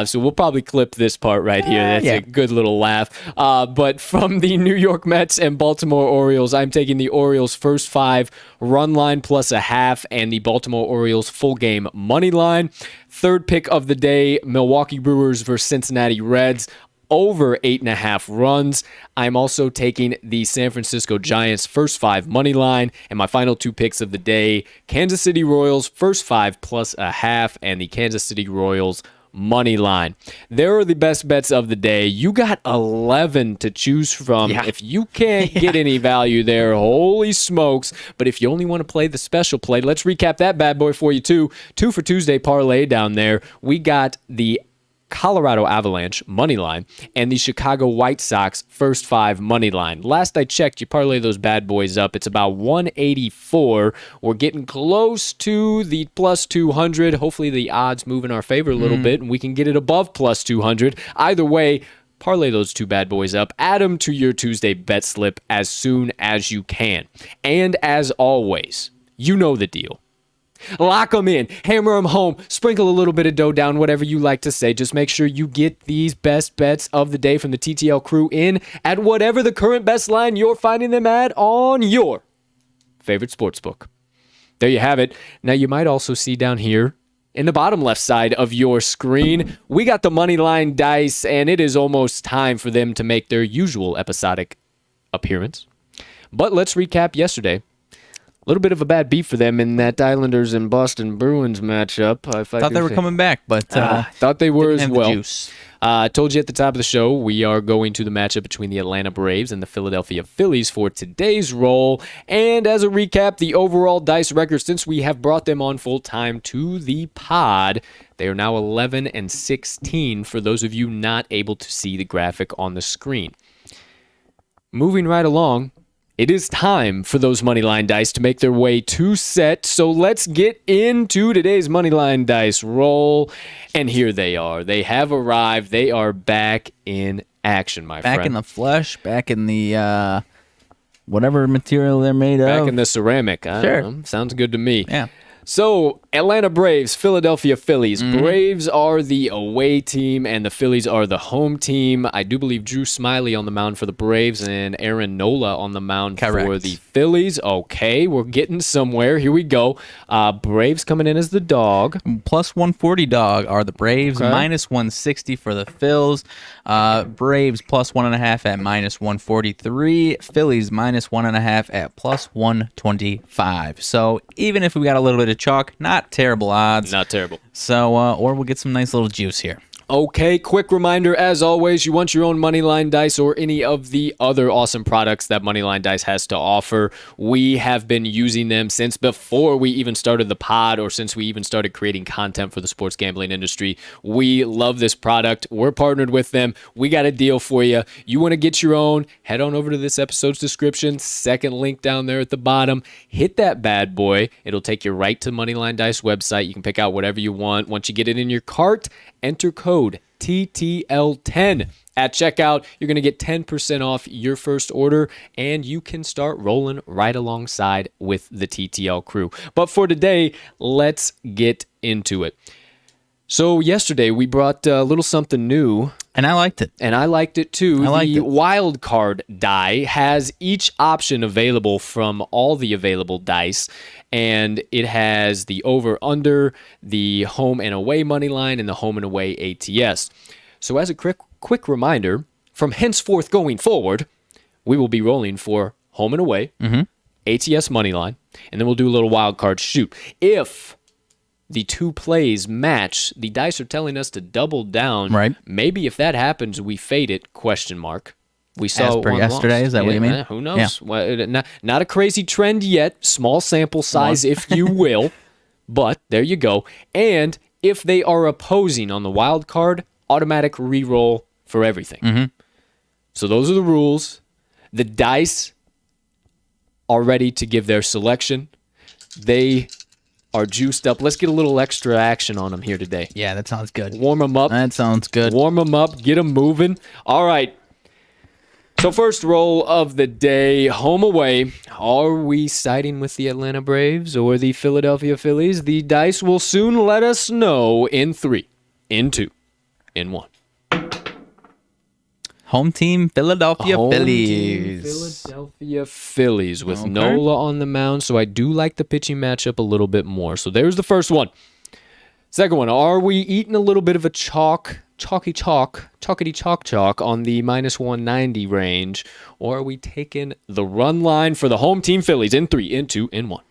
So we'll probably clip this part right here. That's a good little laugh. But from the New York Mets and Baltimore Orioles, I'm taking the Orioles first 5 run line +0.5 and the Baltimore Orioles full game money line. Third pick of the day, Milwaukee Brewers versus Cincinnati Reds, over 8.5 runs. I'm also taking the San Francisco Giants first 5 money line, and my final 2 picks of the day, Kansas City Royals first 5 +0.5 and the Kansas City Royals money line. There are the best bets of the day. You got 11 to choose from. If you can't get any value there, holy smokes. But if you only want to play the special play, let's recap that bad boy for you too. Twofer Tuesday Parlay down there. We got the Colorado Avalanche money line and the Chicago White Sox first 5 money line. Last I checked, you parlay those bad boys up, it's about 184. We're getting close to the +200. Hopefully the odds move in our favor a little bit and we can get it above +200. Either way, parlay those 2 bad boys up, add them to your Tuesday bet slip as soon as you can. And as always, you know the deal. Lock them in, hammer them home, sprinkle a little bit of dough down, whatever you like to say. Just make sure you get these best bets of the day from the TTL Crew in at whatever the current best line you're finding them at on your favorite sportsbook. There you have it. Now, you might also see down here in the bottom left side of your screen. We got the Moneyline Dice, and it is almost time for them to make their usual episodic appearance. But let's recap yesterday. A little bit of a bad beat for them in that Islanders and Boston Bruins matchup. Thought they were coming back, but thought they were as well. Juice. I told you at the top of the show, we are going to the matchup between the Atlanta Braves and the Philadelphia Phillies for today's roll. And as a recap, the overall dice record since we have brought them on full time to the pod, they are now 11-16 for those of you not able to see the graphic on the screen. Moving right along, it is time for those Moneyline Dice to make their way to set. So let's get into today's Moneyline Dice roll. And here they are. They have arrived. They are back in action, my friend. Back in the flesh, back in the whatever material they're made of. Back in the ceramic. I Sure. don't know. Sounds good to me. Yeah. So, Atlanta Braves, Philadelphia Phillies. Braves are the away team, and the Phillies are the home team. I do believe Drew Smiley on the mound for the Braves and Aaron Nola on the mound for the Phillies. Okay, we're getting somewhere. Here we go. Braves coming in as the dog. Plus 140 dog are the Braves, Okay. minus 160 for the Phils. Braves plus 1.5 at minus 143. Phillies minus 1.5 at plus 125. So even if we got a little bit of chalk, not terrible odds. Not terrible. So, or we'll get some nice little juice here. Okay, quick reminder, as always, you want your own Moneyline Dice or any of the other awesome products that Moneyline Dice has to offer. We have been using them since before we even started the pod or since we even started creating content for the sports gambling industry. We love this product. We're partnered with them. We got a deal for you. You want to get your own, head on over to this episode's description, second link down there at the bottom. Hit that bad boy. It'll take you right to Moneyline Dice website. You can pick out whatever you want. Once you get it in your cart, enter code TTL10 at checkout. You're going to get 10% off your first order, and you can start rolling right alongside with the TTL crew. But for today, let's get into it. So yesterday, we brought a little something new. And I liked it. And I liked it too. The wild card die has each option available from all the available dice. And it has the over-under, the home and away money line, and the home and away ATS. So as a quick reminder, from henceforth going forward, we will be rolling for home and away, ATS money line, and then we'll do a little wild card shoot. If the two plays match, the dice are telling us to double down. Right. Maybe if that happens, we fade it, ? We saw As per one yesterday, loss. is that what you mean? Who knows? Yeah. Well, not a crazy trend yet. Small sample size, if you will. But there you go. And if they are opposing on the wild card, automatic re-roll for everything. So those are the rules. The dice are ready to give their selection. They are juiced up. Let's get a little extra action on them here today. Yeah, that sounds good. Warm them up. That sounds good. Warm them up. Get them moving. All right. So first roll of the day, home away. Are we siding with the Atlanta Braves or the Philadelphia Phillies? The dice will soon let us know in 3, in 2, in 1. Home team Philadelphia Home Phillies. team Philadelphia Phillies with Nola on the mound, so I do like the pitching matchup a little bit more. So there's the first one. Second one, are we eating a little bit of a chalky chalk on the minus 190 range, or are we taking the run line for the home team Phillies in 3, in 2, in 1?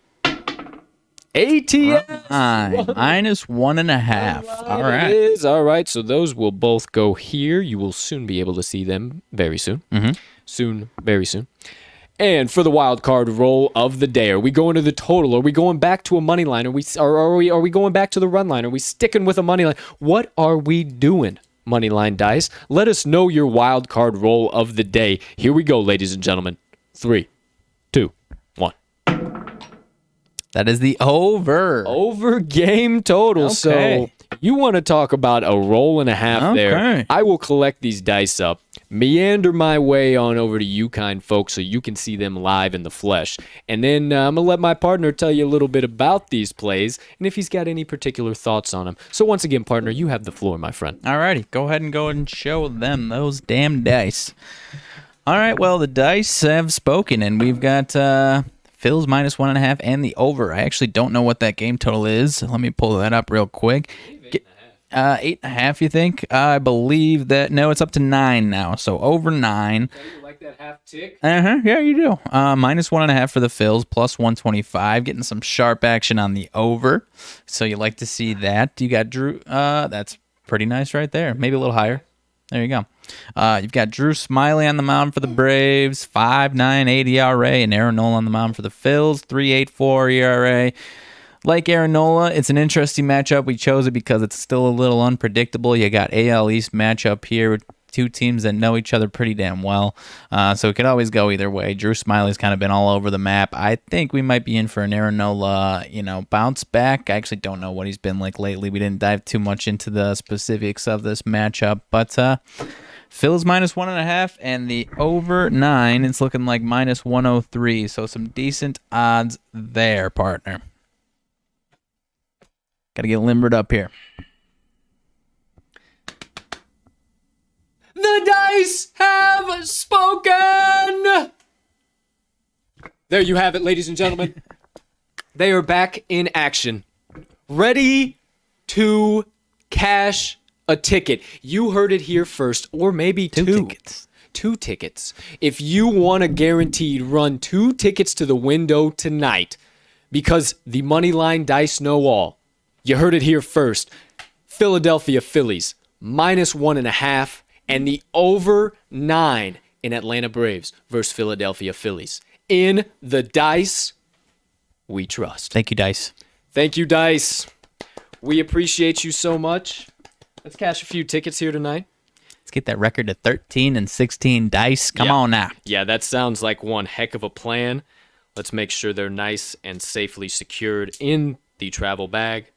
ATS minus 1.5. All right. It is. All right. So those will both go here. You will soon be able to see them very soon. Soon, very soon. And for the wild card roll of the day, are we going to the total? Are we going back to a money line? Are we going back to the run line? Are we sticking with a money line? What are we doing, Moneyline Dice? Let us know your wild card roll of the day. Here we go, ladies and gentlemen. 3, 2, 1. That is the over. Over game total. Okay. So you want to talk about a roll and a half there. I will collect these dice up, meander my way on over to you kind folks so you can see them live in the flesh. And then I'm going to let my partner tell you a little bit about these plays and if he's got any particular thoughts on them. So once again, partner, you have the floor, my friend. All righty. Go ahead and show them those damn dice. All right. Well, the dice have spoken, and we've got Phil's minus 1.5, and the over. I actually don't know what that game total is. Let me pull that up real quick. 8.5, you think? I believe that. No, it's up to 9 now. So over 9. Okay, you like that half tick? Yeah, you do. Minus 1.5 for the Phils, plus 125. Getting some sharp action on the over. So you like to see that. You got Drew. That's pretty nice right there. Maybe a little higher. There you go. You've got Drew Smiley on the mound for the Braves, 5.98 ERA, and Aaron Nola on the mound for the Phils, 3.84 ERA. Like Aaron Nola, it's an interesting matchup. We chose it because it's still a little unpredictable. You got AL East matchup here with two teams that know each other pretty damn well. So it could always go either way. Drew Smiley's kind of been all over the map. I think we might be in for an Aaron Nola, bounce back. I actually don't know what he's been like lately. We didn't dive too much into the specifics of this matchup, but Phil's minus 1.5 and the over 9. It's looking like minus 103. So some decent odds there, partner. Got to get limbered up here. The dice have spoken! There you have it, ladies and gentlemen. They are back in action. Ready to cash a ticket. You heard it here first, or maybe two tickets. 2 tickets. If you want a guaranteed run, 2 tickets to the window tonight, because the Moneyline Dice know all. You heard it here first. Philadelphia Phillies, minus 1.5, and the over 9 in Atlanta Braves versus Philadelphia Phillies. In the dice, we trust. Thank you, Dice. Thank you, Dice. We appreciate you so much. Let's cash a few tickets here tonight. Let's get that record to 13-16, Dice. Come on now. Yeah, that sounds like one heck of a plan. Let's make sure they're nice and safely secured in the travel bag.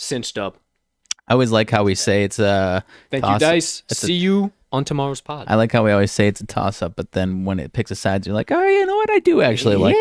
Cinched up. I always like how we say it's a Thank you, Dice. See you on tomorrow's pod. I like how we always say it's a toss-up, but then when it picks a side, you're like, oh, you know what? I do actually like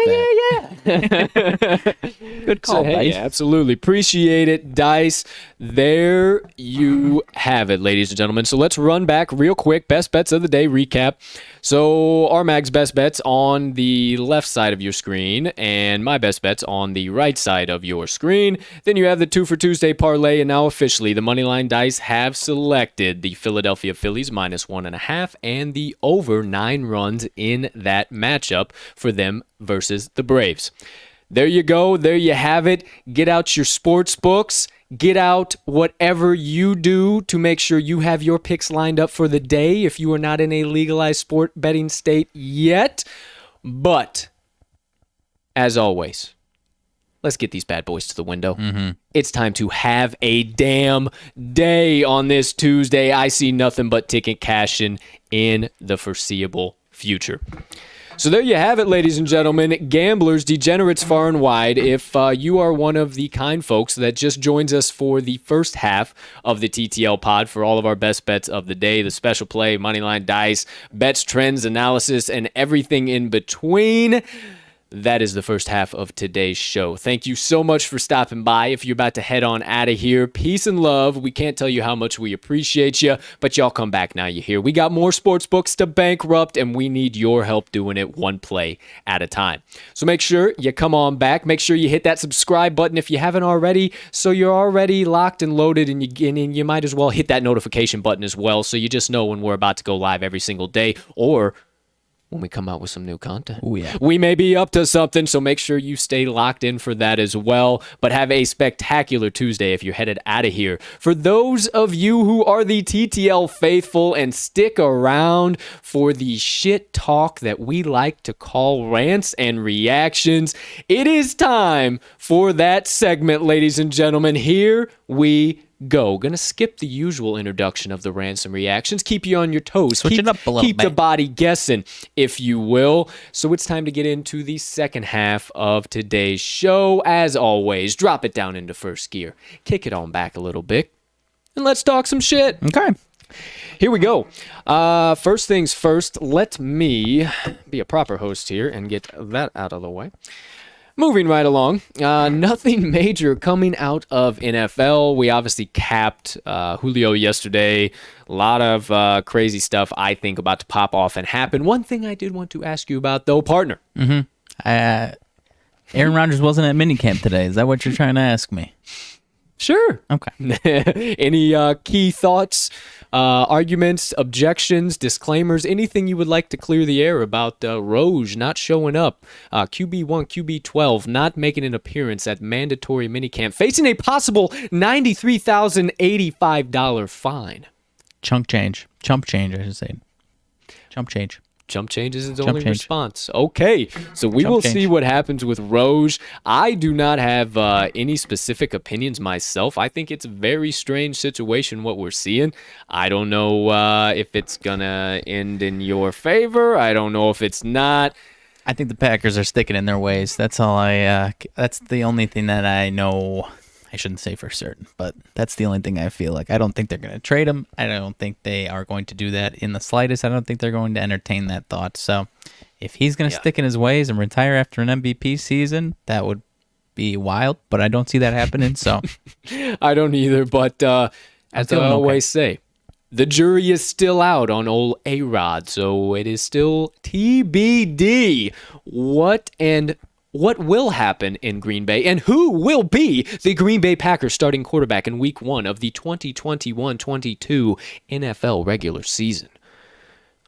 that. Good call, Dice. Yeah, absolutely. Appreciate it, Dice. There you have it, ladies and gentlemen. So let's run back real quick. Best bets of the day recap. So RMags best bets on the left side of your screen, and my best bets on the right side of your screen. Then you have the Twofer Tuesday Parlay, and now officially the Moneyline Dice have selected the Philadelphia Phillies minus 1.5 and the over 9 runs in that matchup for them versus the Braves. There you go. There you have it. Get out your sports books. Get out whatever you do to make sure you have your picks lined up for the day if you are not in a legalized sport betting state yet. But, as always, let's get these bad boys to the window. It's time to have a damn day on this Tuesday. I see nothing but ticket cashing in the foreseeable future. So there you have it, ladies and gentlemen. Gamblers, degenerates far and wide. If you are one of the kind folks that just joins us for the first half of the TTL pod for all of our best bets of the day, the special play, Moneyline Dice, bets, trends, analysis, and everything in between, that is the first half of today's show. Thank you so much for stopping by. If you're about to head on out of here, peace and love. We can't tell you how much we appreciate you, but y'all come back now you hear. We got more sports books to bankrupt, and we need your help doing it one play at a time. So make sure you come on back. Make sure you hit that subscribe button if you haven't already, so you're already locked and loaded, and you might as well hit that notification button as well, so you just know when we're about to go live every single day, or when we come out with some new content. Oh, yeah. We may be up to something, so make sure you stay locked in for that as well. But have a spectacular Tuesday if you're headed out of here. For those of you who are the TTL faithful and stick around for the shit talk that we like to call Rants and Reactions, it is time for that segment, ladies and gentlemen. Here we go. Gonna skip the usual introduction of the Rants and Reactions. Keep you on your toes. Switch it up a little Keep bit. the body guessing, if you will. So it's time to get into the second half of today's show. As always, drop it down into first gear. Kick it on back a little bit. And let's talk some shit. Okay. Here we go. First things first, let me be a proper host here and get that out of the way. Moving right along, nothing major coming out of NFL. We obviously capped Julio yesterday. A lot of crazy stuff, I think, about to pop off and happen. One thing I did want to ask you about, though, partner. Aaron Rodgers wasn't at minicamp today. Is that what you're trying to ask me? Sure. Okay. Any key thoughts, arguments, objections, disclaimers, anything you would like to clear the air about Roj not showing up, QB1, QB12 not making an appearance at mandatory minicamp, facing a possible $93,085 fine? Chump change, I should say. Chump change. Jump change is his only response. Okay, so we will see what happens with Roj. I do not have any specific opinions myself. I think it's a very strange situation what we're seeing. I don't know if it's going to end in your favor. I don't know if it's not. I think the Packers are sticking in their ways. That's all that's the only thing that I know. I shouldn't say for certain, but that's the only thing I feel like. I don't think they're going to trade him. I don't think they are going to do that in the slightest. I don't think they're going to entertain that thought. So if he's going to stick in his ways and retire after an MVP season, that would be wild, but I don't see that happening. So I don't either, but as I always say, the jury is still out on old A-Rod, so it is still TBD what will happen in Green Bay, and who will be the Green Bay Packers starting quarterback in Week 1 of the 2021-22 NFL regular season.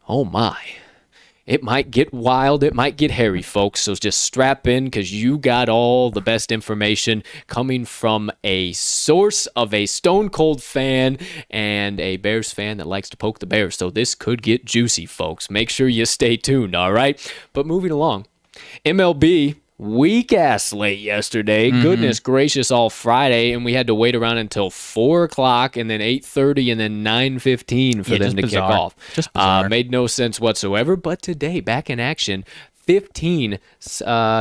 Oh my. It might get wild, it might get hairy, folks, so just strap in because you got all the best information coming from a source of a Stone Cold fan and a Bears fan that likes to poke the Bears, so this could get juicy, folks. Make sure you stay tuned, all right? But moving along, MLB weak-ass late yesterday. Goodness gracious, all Friday, and we had to wait around until 4 o'clock and then 8:30 and then 9:15 for them to kick off. Just bizarre. Made no sense whatsoever, but today, back in action, 15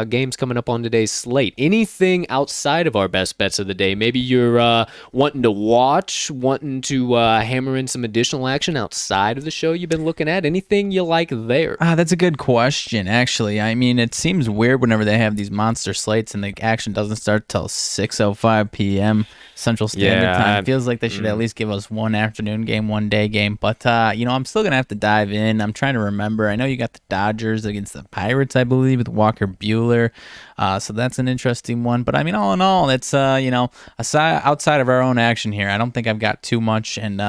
games coming up on today's slate. Anything outside of our best bets of the day? Maybe you're wanting to watch, wanting to hammer in some additional action outside of the show you've been looking at? Anything you like there? That's a good question, actually. I mean, it seems weird whenever they have these monster slates and the action doesn't start till 6:05 p.m. Central Standard Time. It feels like they should at least give us one afternoon game, one day game. But, I'm still going to have to dive in. I'm trying to remember. I know you got the Dodgers against the Pirates, I believe, with Walker Buehler. So that's an interesting one. But, I mean, all in all, it's, outside of our own action here, I don't think I've got too much. And,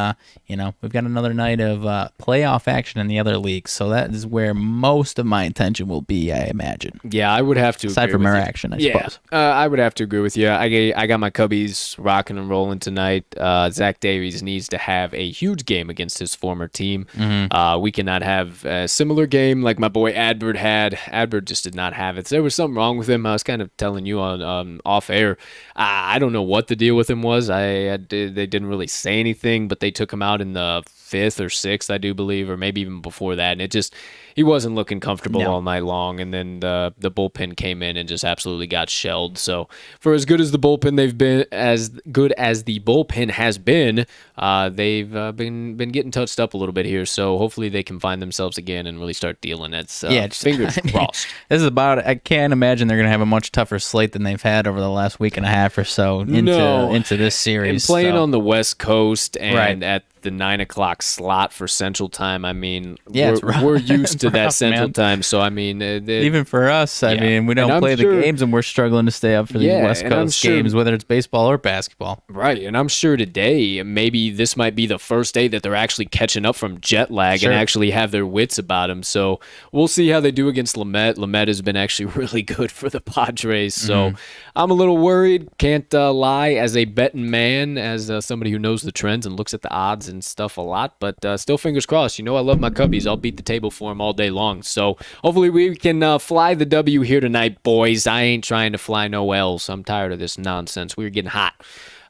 we've got another night of playoff action in the other leagues. So that is where most of my attention will be, I imagine. Yeah, I would have to aside from our action, I suppose. I would have to agree with you. I got my Cubbies rocking and rolling tonight. Zach Davies needs to have a huge game against his former team. We cannot have a similar game like my boy Adbert had. Adbert just did not have it. So there was something wrong with him. I was kind of telling you on off air. I don't know what the deal with him was. They didn't really say anything, but they took him out in the 5th or 6th, I do believe, or maybe even before that. And he wasn't looking comfortable all night long. And then the bullpen came in and just absolutely got shelled. So for as good as the bullpen has been, they've been getting touched up a little bit here. So hopefully they can find themselves again and really start dealing. Fingers crossed. This is I can't imagine they're going to have a much tougher slate than they've had over the last week and a half or so into this series. And playing on the West Coast and at the 9 o'clock slot for Central Time. I mean, we're used to that Central Time. So, I mean, even for us, I mean, we don't play the games and we're struggling to stay up for these West Coast games, whether it's baseball or basketball. Right. And I'm sure today, maybe this might be the first day that they're actually catching up from jet lag and actually have their wits about them. So, we'll see how they do against Lamet. Lamet has been actually really good for the Padres. So, I'm a little worried. Can't lie as a betting man, as somebody who knows the trends and looks at the odds and stuff a lot, but still fingers crossed. I love my Cubbies. I'll beat the table for them all day long. So hopefully we can fly the W here tonight, boys. I ain't trying to fly no L's. I'm tired of this nonsense. We're getting hot.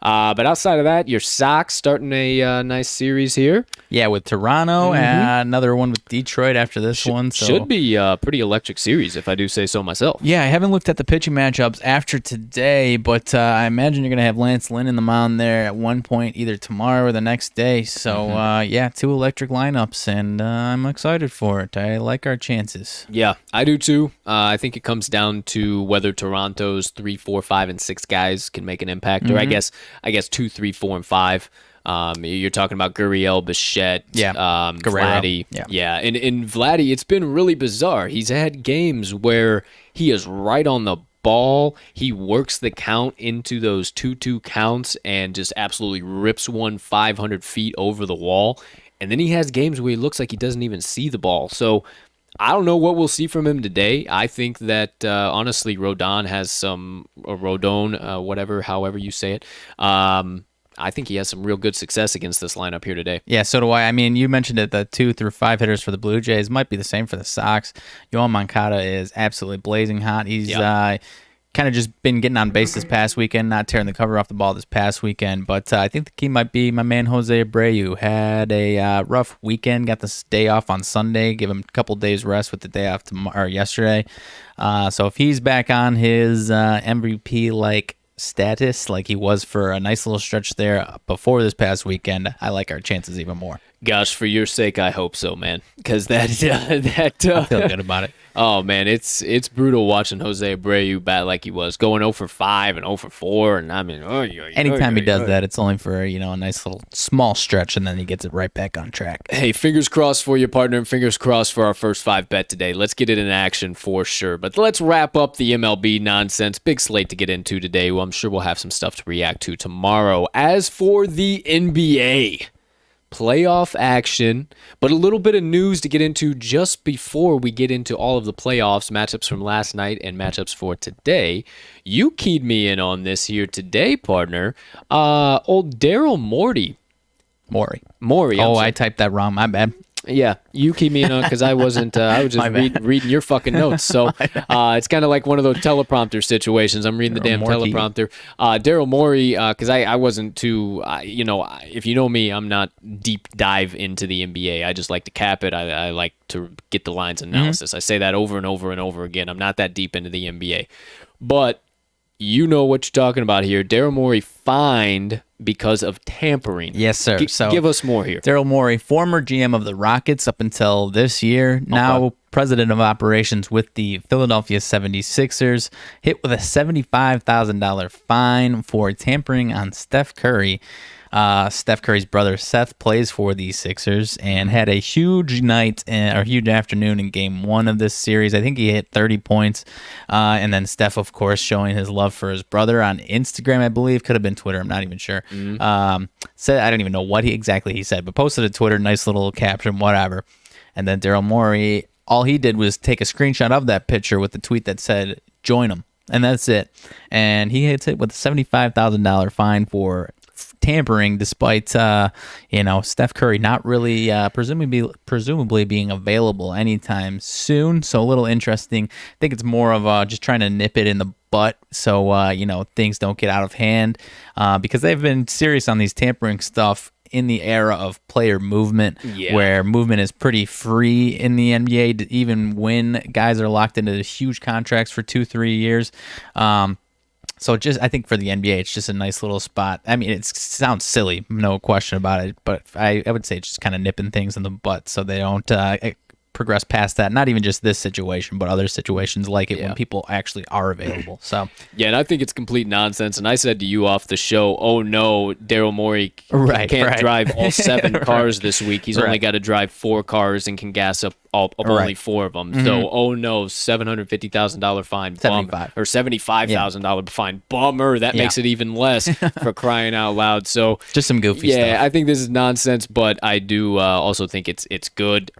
But outside of that, your Sox starting a nice series here. Yeah, with Toronto, another one with Detroit after this one. So. Should be a pretty electric series, if I do say so myself. Yeah, I haven't looked at the pitching matchups after today, but I imagine you're going to have Lance Lynn in the mound there at one point, either tomorrow or the next day. So, 2 electric lineups, and I'm excited for it. I like our chances. Yeah, I do too. I think it comes down to whether Toronto's 3, 4, 5, and 6 guys can make an impact, or I guess 2, 3, 4, and 5. You're talking about Gurriel, Bichette, Guerrero. Vladdy. Yeah. And Vladdy, it's been really bizarre. He's had games where he is right on the ball. He works the count into those 2-2 counts and just absolutely rips one 500 feet over the wall. And then he has games where he looks like he doesn't even see the ball. So I don't know what we'll see from him today. I think that, honestly, Rodon has some, or Rodon, whatever, however you say it. I think he has some real good success against this lineup here today. Yeah, so do I. I mean, you mentioned it, the 2 through 5 hitters for the Blue Jays might be the same for the Sox. Yoan Moncada is absolutely blazing hot. He's kind of just been getting on base this past weekend, not tearing the cover off the ball this past weekend. But I think the key might be my man Jose Abreu. Had a rough weekend, got this day off on Sunday, give him a couple days rest with the day off yesterday. So if he's back on his MVP-like status like he was for a nice little stretch there before this past weekend, I like our chances even more. Gosh, for your sake, I hope so, man. Because that I feel good about it. Oh man, it's brutal watching Jose Abreu bat like he was, going 0 for 5 and 0 for 4, and I mean, anytime he does that, it's only for a nice little small stretch, and then he gets it right back on track. Hey, fingers crossed for you, partner, and fingers crossed for our first 5 bet today. Let's get it in action for sure. But let's wrap up the MLB nonsense. Big slate to get into today. Well, I'm sure we'll have some stuff to react to tomorrow. As for the NBA, playoff action, but a little bit of news to get into just before we get into all of the playoffs, matchups from last night and matchups for today. You keyed me in on this here today, partner. Old Daryl Morey. Oh, I typed that wrong. My bad. Yeah, you keyed me in on because I wasn't. I was just reading your fucking notes. So it's kind of like one of those teleprompter situations. I'm reading the damn teleprompter. Daryl Morey, because I wasn't too. If you know me, I'm not deep dive into the NBA. I just like to cap it. I like to get the lines analysis. I say that over and over and over again. I'm not that deep into the NBA, but you know what you're talking about here. Daryl Morey fined because of tampering. Yes, sir. So give us more here. Daryl Morey, former GM of the Rockets up until this year, now president of operations with the Philadelphia 76ers, hit with a $75,000 fine for tampering on Steph Curry. Steph Curry's brother Seth plays for the Sixers and had a huge night or huge afternoon in game 1 of this series. I think he hit 30 points. And then Steph, of course, showing his love for his brother on Instagram, I believe. Could have been Twitter. I'm not even sure. Said I don't even know what exactly he said, but posted a Twitter, nice little caption, whatever. And then Daryl Morey, all he did was take a screenshot of that picture with the tweet that said, "Join him." And that's it. And he hits it with a $75,000 fine for tampering, despite Steph Curry not really presumably being available anytime soon. So a little interesting. I think it's more of just trying to nip it in the butt so things don't get out of hand, because they've been serious on these tampering stuff in the era of player movement, where movement is pretty free in the NBA, even when guys are locked into huge contracts for 2-3 years. So I think for the NBA, it's just a nice little spot. I mean, it sounds silly, no question about it, but I would say it's just kind of nipping things in the butt so they don't progress past that. Not even just this situation, but other situations like it when people actually are available. So and I think it's complete nonsense. And I said to you off the show, oh no, Daryl Morey can't drive all 7 cars this week. He's only got to drive 4 cars and can gas up only 4 of them. So, oh no, $750,000 fine, or $75,000 fine, bummer. That makes it even less, for crying out loud. So just some goofy stuff. Yeah, I think this is nonsense, but I do also think it's good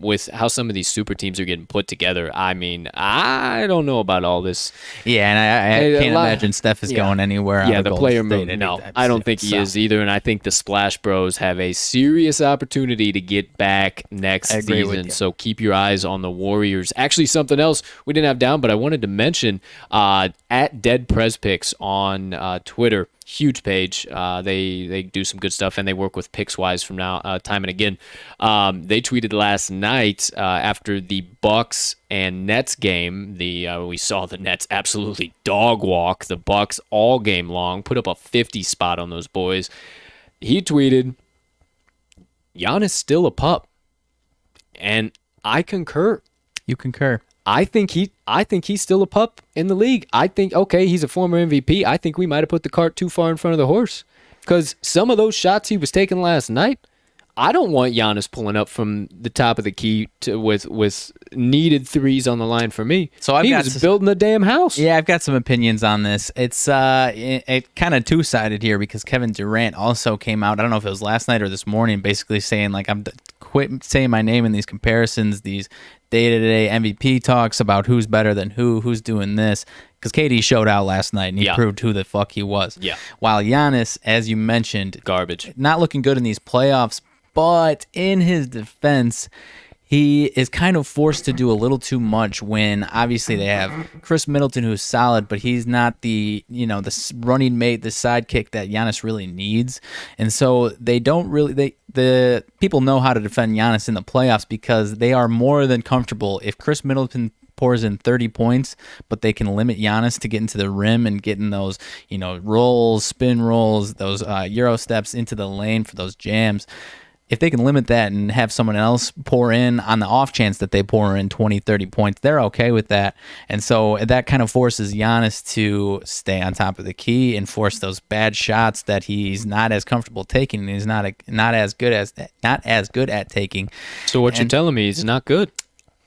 with how some of these super teams are getting put together. I mean, I don't know about all this. Yeah, and I can't imagine Steph is going anywhere. Yeah, the player move. No, I don't think he is either, and I think the Splash Bros have a serious opportunity to get back next season. So keep your eyes on the Warriors. Actually, something else we didn't have down, but I wanted to mention at Dead Prez Picks on Twitter. Huge page. They do some good stuff, and they work with Pickswise from time and again. They tweeted last night after the Bucks and Nets game. We saw the Nets absolutely dog walk the Bucks all game long. Put up a 50 spot on those boys. He tweeted, "Giannis still a pup," and I concur. You concur. I think he's still a pup in the league. I think, okay, he's a former MVP. I think we might have put the cart too far in front of the horse. Because some of those shots he was taking last night, I don't want Giannis pulling up from the top of the key with needed threes on the line for me. So he was building a damn house. Yeah, I've got some opinions on this. It's it kind of two-sided here because Kevin Durant also came out, I don't know if it was last night or this morning, basically saying, like, I'm quit saying my name in these comparisons, these day-to-day MVP talks about who's better than who's doing this. Because KD showed out last night, and he proved who the fuck he was. Yeah. While Giannis, as you mentioned, garbage, not looking good in these playoffs. But in his defense, he is kind of forced to do a little too much when obviously they have Chris Middleton, who's solid, but he's not the running mate, the sidekick that Giannis really needs. And so they don't really the people know how to defend Giannis in the playoffs because they are more than comfortable if Chris Middleton pours in 30 points, but they can limit Giannis to get into the rim and get in those, rolls, spin rolls, those Euro steps into the lane for those jams. If they can limit that and have someone else pour in on the off chance that they pour in 20, 30 points, they're okay with that. And so that kind of forces Giannis to stay on top of the key and force those bad shots that he's not as comfortable taking and he's not as good at taking. So what you're telling me is not good.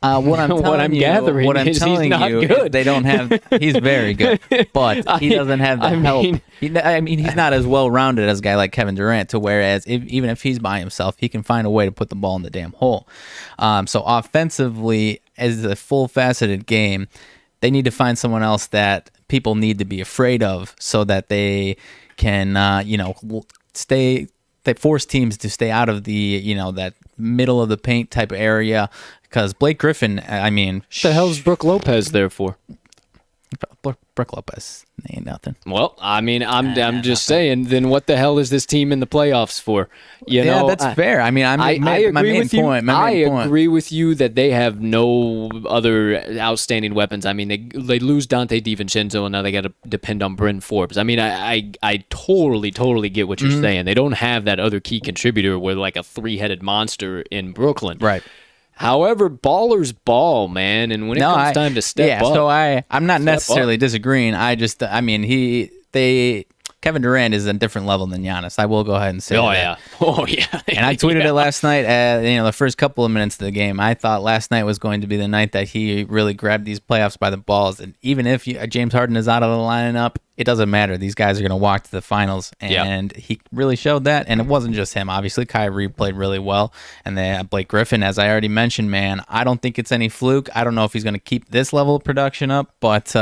What I'm gathering is he's not good. They don't have. He's very good, but he doesn't have the help. He's not as well rounded as a guy like Kevin Durant. To whereas even if he's by himself, he can find a way to put the ball in the damn hole. So offensively, as a full faceted game, they need to find someone else that people need to be afraid of, so that they can stay. They force teams to stay out of the that middle of the paint type of area. Because Blake Griffin, what the hell's Brook Lopez there for? Brook Lopez ain't nothing. Well, I'm just saying. Then what the hell is this team in the playoffs for? That's fair. I agree with you. I agree with you that they have no other outstanding weapons. They lose Dante DiVincenzo, and now they got to depend on Bryn Forbes. I totally get what you're saying. They don't have that other key contributor with like a three-headed monster in Brooklyn. Right. However, ballers ball, man, and when it comes time to step up. So I'm not necessarily disagreeing. Kevin Durant is a different level than Giannis. I will go ahead and say that. Oh, yeah. And I tweeted it last night the first couple of minutes of the game. I thought last night was going to be the night that he really grabbed these playoffs by the balls. And even if James Harden is out of the lineup, it doesn't matter. These guys are going to walk to the finals. And he really showed that. And it wasn't just him. Obviously, Kyrie played really well. And then Blake Griffin, as I already mentioned, man, I don't think it's any fluke. I don't know if he's going to keep this level of production up, but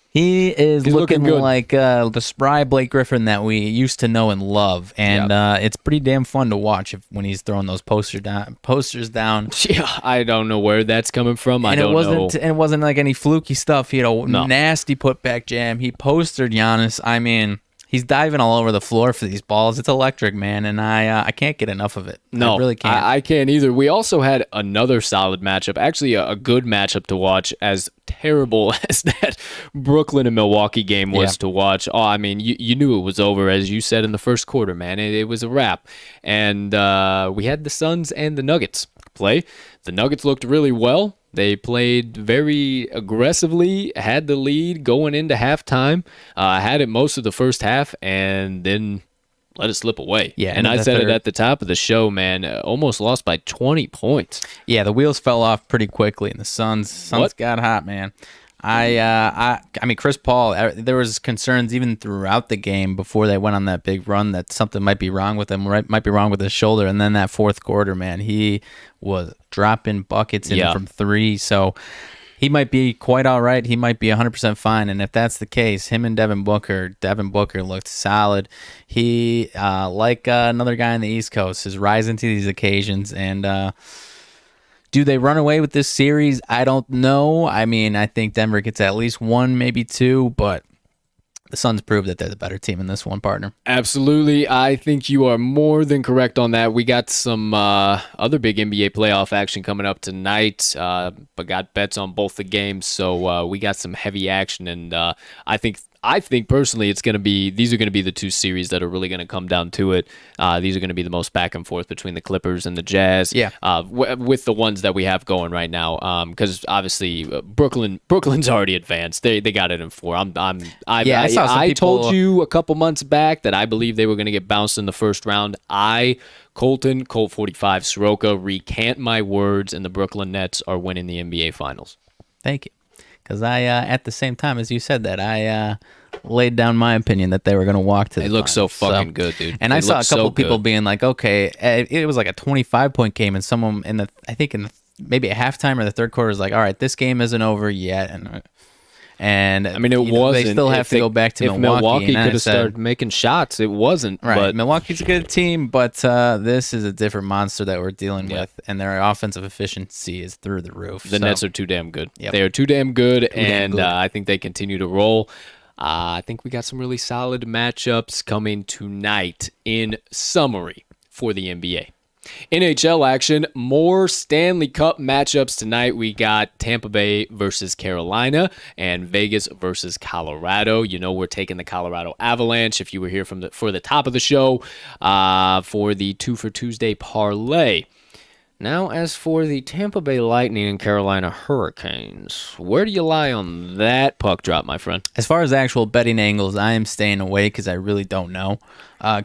he's looking like the spry Blake Griffin that we used to know and love, and it's pretty damn fun to watch when he's throwing those posters down. Yeah, I don't know where that's coming from. And it wasn't like any fluky stuff. He had a nasty putback jam. He postered Giannis. He's diving all over the floor for these balls. It's electric, man, and I can't get enough of it. No, I really can't. I can't either. We also had another solid matchup, actually a good matchup to watch, as terrible as that Brooklyn and Milwaukee game was to watch. Oh, you knew it was over, as you said in the first quarter, man. It was a wrap. And we had the Suns and the Nuggets play. The Nuggets looked really well. They played very aggressively, had the lead going into halftime, had it most of the first half, and then let it slip away. Yeah, and I said it at the top of the show, man, almost lost by 20 points. Yeah, the wheels fell off pretty quickly, and the Suns got hot, man. Chris Paul, there was concerns even throughout the game before they went on that big run that something might be wrong with him, might be wrong with his shoulder. And then that fourth quarter, man, he was dropping buckets in from three. So he might be quite all right. He might be 100% fine. And if that's the case, him and Devin Booker looked solid. He, like another guy on the East Coast, is rising to these occasions. And do they run away with this series? I don't know. I think Denver gets at least one, maybe two, but the Suns prove that they're the better team in this one, partner. Absolutely. I think you are more than correct on that. We got some other big NBA playoff action coming up tonight, but got bets on both the games, so we got some heavy action, and I think I think personally these are going to be the two series that are really going to come down to it. These are going to be the most back and forth between the Clippers and the Jazz. Yeah. With the ones that we have going right now, because obviously Brooklyn's already advanced. They got it in 4. I told you a couple months back that I believe they were going to get bounced in the first round. Colt 45, Soroka, recant my words, and the Brooklyn Nets are winning the NBA Finals. Thank you. Because at the same time as you said that, I laid down my opinion that they were going to walk to the They look so finals. fucking good, dude. And I saw a couple people being like, okay, it was like a 25-point game, and someone maybe at halftime or the third quarter was like, all right, this game isn't over yet. And I mean, it wasn't. They still have to go back to Milwaukee. Milwaukee could have started making shots. It wasn't. Right. But Milwaukee's a good team, but this is a different monster that we're dealing with, and their offensive efficiency is through the roof. The Nets are too damn good. Yep. They are too damn good, I think they continue to roll. I think we got some really solid matchups coming tonight in summary for the NBA. NHL action, more Stanley Cup matchups tonight. We got Tampa Bay versus Carolina and Vegas versus Colorado. You know we're taking the Colorado Avalanche if you were here for the top of the show for the Twofer Tuesday Parlay. Now, as for the Tampa Bay Lightning and Carolina Hurricanes, where do you lie on that puck drop, my friend? As far as actual betting angles, I am staying away because I really don't know.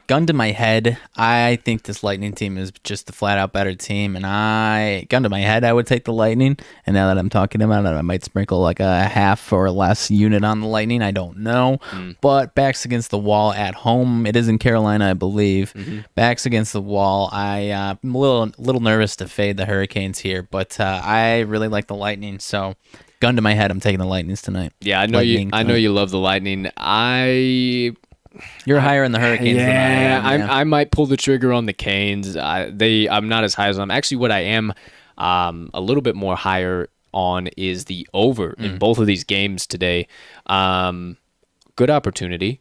Gun to my head, I think this Lightning team is just a flat-out better team, and gun to my head, I would take the Lightning. And now that I'm talking about it, I might sprinkle like a half or less unit on the Lightning. I don't know. But backs against the wall at home. It is in Carolina, I believe. Backs against the wall. I'm a little nervous to fade the Hurricanes here, but I really like the Lightning, so gun to my head, I'm taking the Lightnings tonight. Yeah, I know you love the Lightning. You're higher in the Hurricanes than I am. I might pull the trigger on the Canes. I'm not as high as them. Actually, what I am a little bit more higher on is the over in both of these games today. Good opportunity.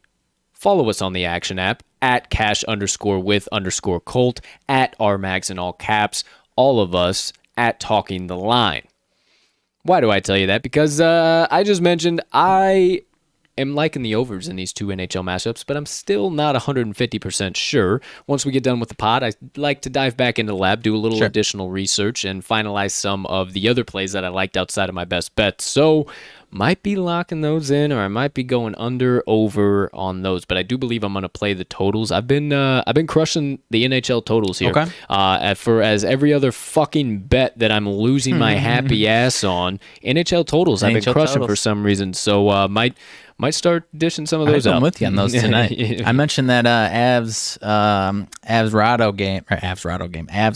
Follow us on the Action app at cash_with_Colt, at RMags in all caps, all of us at Talking the Line. Why do I tell you that? Because I just mentioned I am liking the overs in these two NHL matchups, but I'm still not 150% sure. Once we get done with the pod, I'd like to dive back into the lab, do a little additional research, and finalize some of the other plays that I liked outside of my best bets. So might be locking those in, or I might be going under, over on those. But I do believe I'm going to play the totals. I've been crushing the NHL totals here. Okay. As every other fucking bet that I'm losing my happy ass on, NHL totals I've been crushing for some reason. So might start dishing some of those out. I'm with you on those tonight. I mentioned that Avs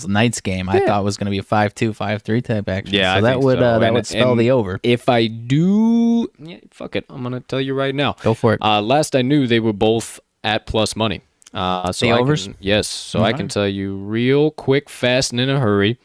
Knights game. I thought was going to be a 5-2, 5-3 type action. Yeah, so that would spell the over. If I do, fuck it, I'm going to tell you right now. Go for it. Last I knew, they were both at plus money. The overs? Yes. So I can tell you real quick, fast, and in a hurry.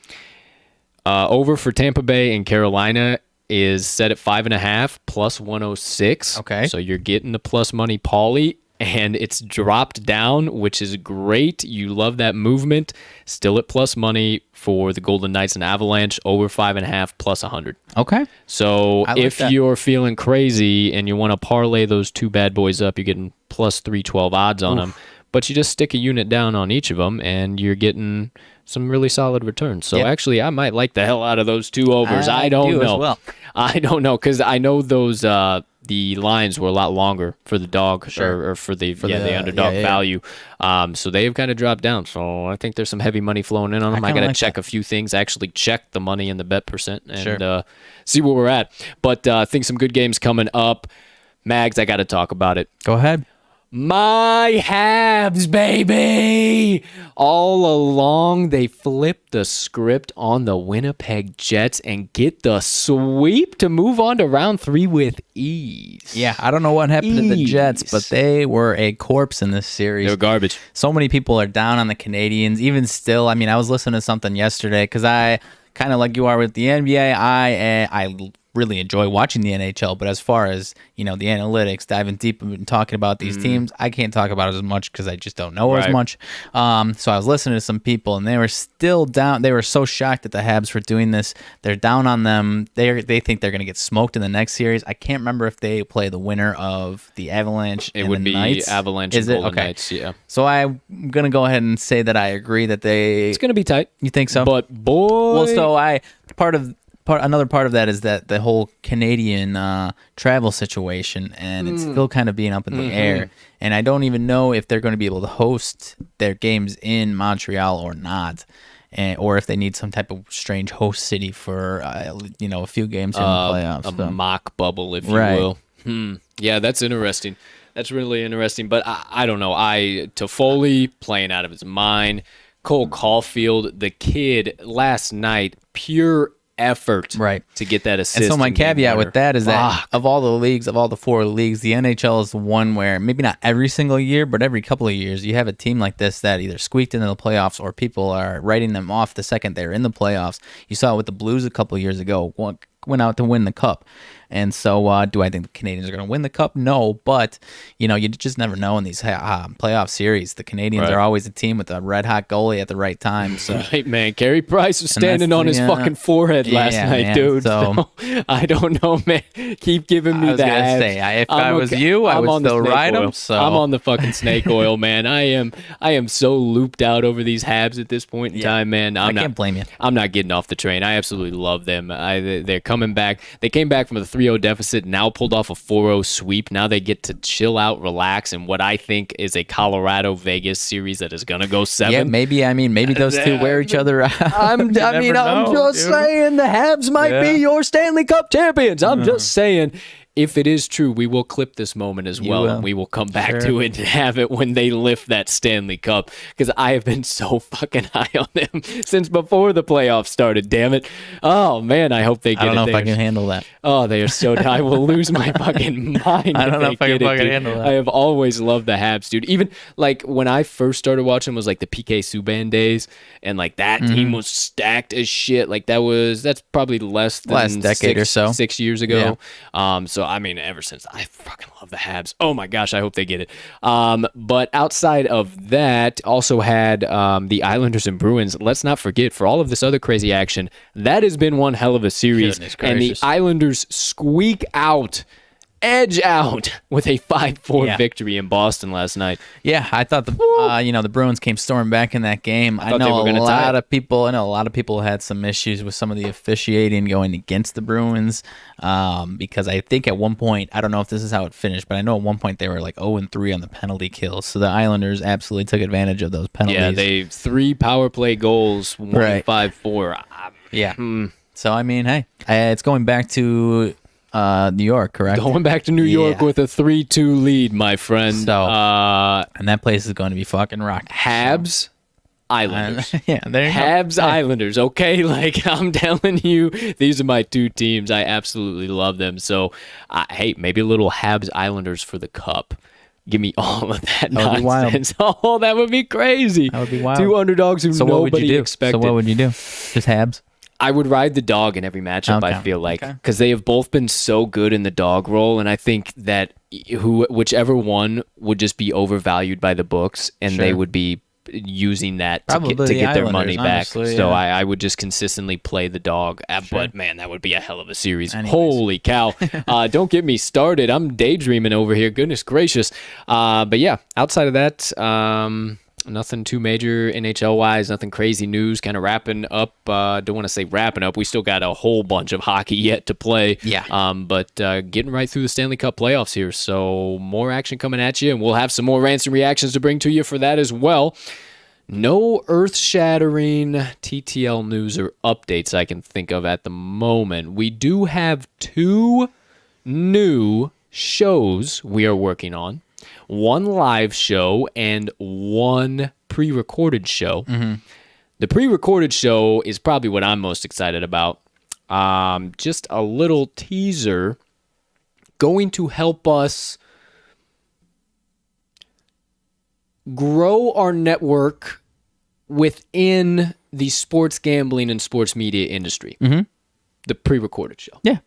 Over for Tampa Bay and Carolina is set at 5.5 plus 106. Okay. So you're getting the plus money, Paulie, and it's dropped down, which is great. You love that movement. Still at plus money for the Golden Knights and Avalanche, over 5.5 plus 100. Okay. So if you're feeling crazy and you want to parlay those two bad boys up, you're getting plus 312 odds on them. But you just stick a unit down on each of them, and you're getting some really solid returns. So actually, I might like the hell out of those two overs. I don't know. As well. I don't know, because I know those the lines were a lot longer for the dog or for the underdog value. So they've kind of dropped down. So I think there's some heavy money flowing in on them. I got to check a few things. Actually check the money and the bet percent and see where we're at. But I think some good games coming up. Mags, I got to talk about it. Go ahead. My Habs, baby! All along, they flipped the script on the Winnipeg Jets and get the sweep to move on to round 3 with ease. Yeah, I don't know what happened to the Jets, but they were a corpse in this series. They're garbage. So many people are down on the Canadians. Even still, I mean, I was listening to something yesterday because I kind of like you are with the NBA. I really enjoy watching the NHL, but as far as, the analytics, diving deep and talking about these teams, I can't talk about it as much because I just don't know as much. So I was listening to some people, and they were still down. They were so shocked at the Habs for doing this. They're down on them. They think they're going to get smoked in the next series. I can't remember if they play the winner of the Avalanche and the Knights. It would be Avalanche and Golden Knights, yeah. So I'm going to go ahead and say that I agree that It's going to be tight. You think so? But boy... Well, so another part of that is that the whole Canadian travel situation, and it's still kind of being up in the air. And I don't even know if they're going to be able to host their games in Montreal or not, or if they need some type of strange host city for a few games in the playoffs. A mock bubble, if you will. Yeah, that's interesting. That's really interesting. But I don't know. Toffoli playing out of his mind. Cole Caulfield, the kid, last night, pure effort to get that assist. And so my caveat with that is that of all the 4 leagues, the NHL is the one where maybe not every single year, but every couple of years, you have a team like this that either squeaked into the playoffs or people are writing them off the second they're in the playoffs. You saw it with the Blues a couple of years ago, went out to win the Cup. And so do I think the Canadians are going to win the Cup? No, but, you just never know in these playoff series. The Canadians are always a team with a red-hot goalie at the right time. So. Right, man. Carey Price was standing on his fucking forehead last night, man, dude. So I don't know, man. Keep giving me that. I was going to say, if I was you, I would still ride them. So. I'm on the fucking snake oil, man. I am so looped out over these Habs at this point in time, man. I can't blame you. I'm not getting off the train. I absolutely love them. They're coming back. They came back from the 3-0 deficit, now pulled off a 4-0 sweep. Now they get to chill out, relax, and what I think is a Colorado-Vegas series that is going to go 7. Yeah, maybe those two wear each other out. I'm just saying the Habs might be your Stanley Cup champions. I'm just saying. If it is true, we will clip this moment as well, and we will come back to it and have it when they lift that Stanley Cup, because I have been so fucking high on them since before the playoffs started, damn it. Oh, man, I hope they get it. I don't know if I can handle that. Oh, they are so... I will lose my fucking mind. I don't know if I can fucking handle that. I have always loved the Habs, dude. Even, when I first started watching was, the PK Subban days, and, that team was stacked as shit. That's probably less than last decade or so. 6 years ago. Yeah. So, ever since, I fucking love the Habs. Oh my gosh, I hope they get it. But outside of that, also had the Islanders and Bruins. Let's not forget, for all of this other crazy action, that has been one hell of a series. And the Islanders edge out with a 5-4 victory in Boston last night. Yeah, I thought the Bruins came storming back in that game. I know a lot of people had some issues with some of the officiating going against the Bruins, because I think at one point, I don't know if this is how it finished, but I know at one point they were 0-3 on the penalty kills. So the Islanders absolutely took advantage of those penalties. Yeah, they 3 power play goals, 5-4. Yeah. So hey, it's going back to New York, correct? Going back to New York with a 3-2 lead, my friend. So, and that place is going to be fucking rock. Habs, Islanders. Yeah, there you Habs, go. Islanders. Okay, I'm telling you, these are my 2 teams. I absolutely love them. So, hey, maybe a little Habs, Islanders for the Cup. Give me all of that nonsense. Oh, that would be crazy. That would be wild. 2 underdogs who nobody expected. So what would you do? Just Habs? I would ride the dog in every matchup, I feel like, because they have both been so good in the dog role, and I think that whichever one would just be overvalued by the books, and they would be using that to get their money back. Honestly, so I would just consistently play the dog. But, man, that would be a hell of a series. Anyways. Holy cow. Don't get me started. I'm daydreaming over here. Goodness gracious. But, yeah, outside of that... nothing too major NHL-wise, nothing crazy news. Kind of wrapping up. Don't want to say wrapping up. We still got a whole bunch of hockey yet to play. Yeah. But getting right through the Stanley Cup playoffs here. So more action coming at you, and we'll have some more rants and reactions to bring to you for that as well. No earth-shattering TTL news or updates I can think of at the moment. We do have 2 new shows we are working on. 1 live show and 1 pre-recorded show. Mm-hmm. The pre-recorded show is probably what I'm most excited about. Just a little teaser going to help us grow our network within the sports gambling and sports media industry. Mm-hmm. The pre-recorded show. Yeah.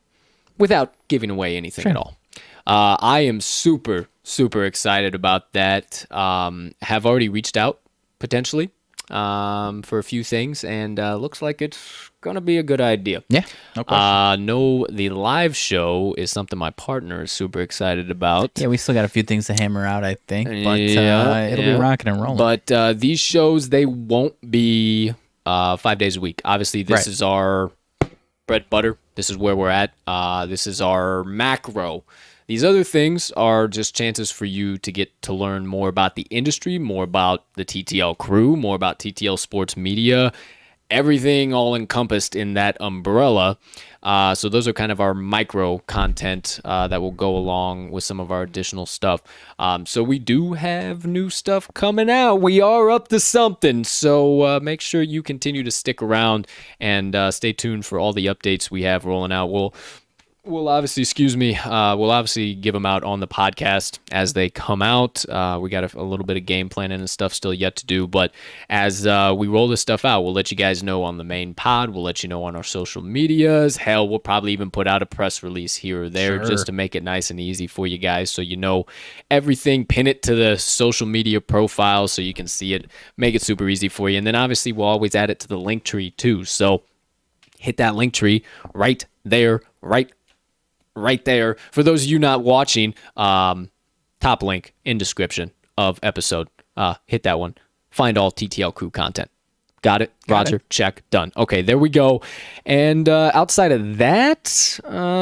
without giving away anything at all. I am super, super excited about that. Have already reached out potentially for a few things, and looks like it's going to be a good idea. Yeah, no question. No, the live show is something my partner is super excited about. Yeah, we still got a few things to hammer out, I think, but it'll be rocking and rolling. But these shows, they won't be 5 days a week. Obviously, this is our bread butter. This is where we're at. This is our macro. These other things are just chances for you to get to learn more about the industry, more about the TTL crew, more about TTL sports media, everything all encompassed in that umbrella. So those are kind of our micro content that will go along with some of our additional stuff. So we do have new stuff coming out. We are up to something. So make sure you continue to stick around and stay tuned for all the updates we have rolling out. We'll obviously, we'll obviously give them out on the podcast as they come out. We got a little bit of game planning and stuff still yet to do, but as we roll this stuff out, we'll let you guys know on the main pod. We'll let you know on our social medias. Hell, we'll probably even put out a press release here or there just to make it nice and easy for you guys so you know everything. Pin it to the social media profile so you can see it. Make it super easy for you. And then obviously we'll always add it to the link tree too. So hit that link tree right there, right there. For those of you not watching, top link in description of episode. Hit that one. Find all TTL Crew content. Got it? Roger. Check. Done. Okay, there we go. And outside of that,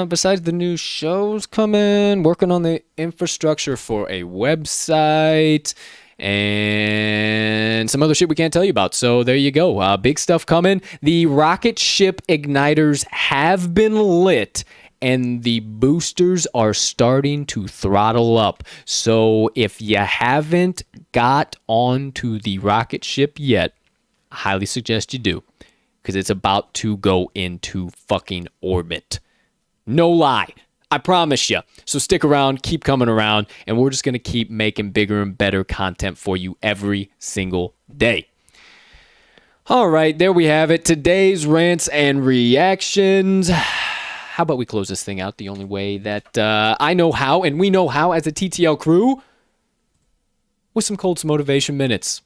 besides the new shows coming, working on the infrastructure for a website and some other shit we can't tell you about. So there you go. Big stuff coming. The rocket ship igniters have been lit, and the boosters are starting to throttle up. So if you haven't got onto the rocket ship yet, I highly suggest you do, because it's about to go into fucking orbit. No lie. I promise you. So stick around, keep coming around, and we're just going to keep making bigger and better content for you every single day. All right, there we have it. Today's rants and reactions. How about we close this thing out the only way that I know how, and we know how as a TTL crew, with some Colt's motivation minutes.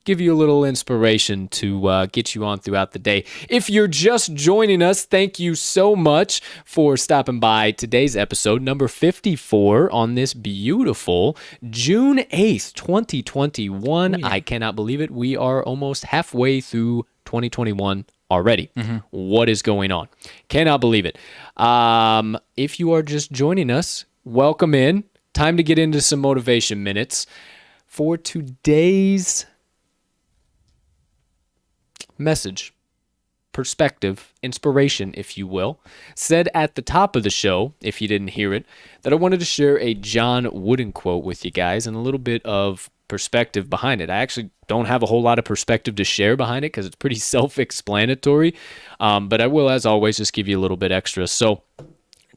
Give you a little inspiration to get you on throughout the day. If you're just joining us, thank you so much for stopping by today's episode, number 54, on this beautiful June 8th, 2021. Yeah. I cannot believe it. We are almost halfway through 2021 already. What is going on? Cannot believe it. If you are just joining us, welcome in. Time to get into some motivation minutes. For today's message, perspective, inspiration, if you will, said at the top of the show, if you didn't hear it, that I wanted to share a John Wooden quote with you guys and a little bit of perspective behind it. I actually don't have a whole lot of perspective to share behind it because it's pretty self-explanatory, but I will, as always, just give you a little bit extra. So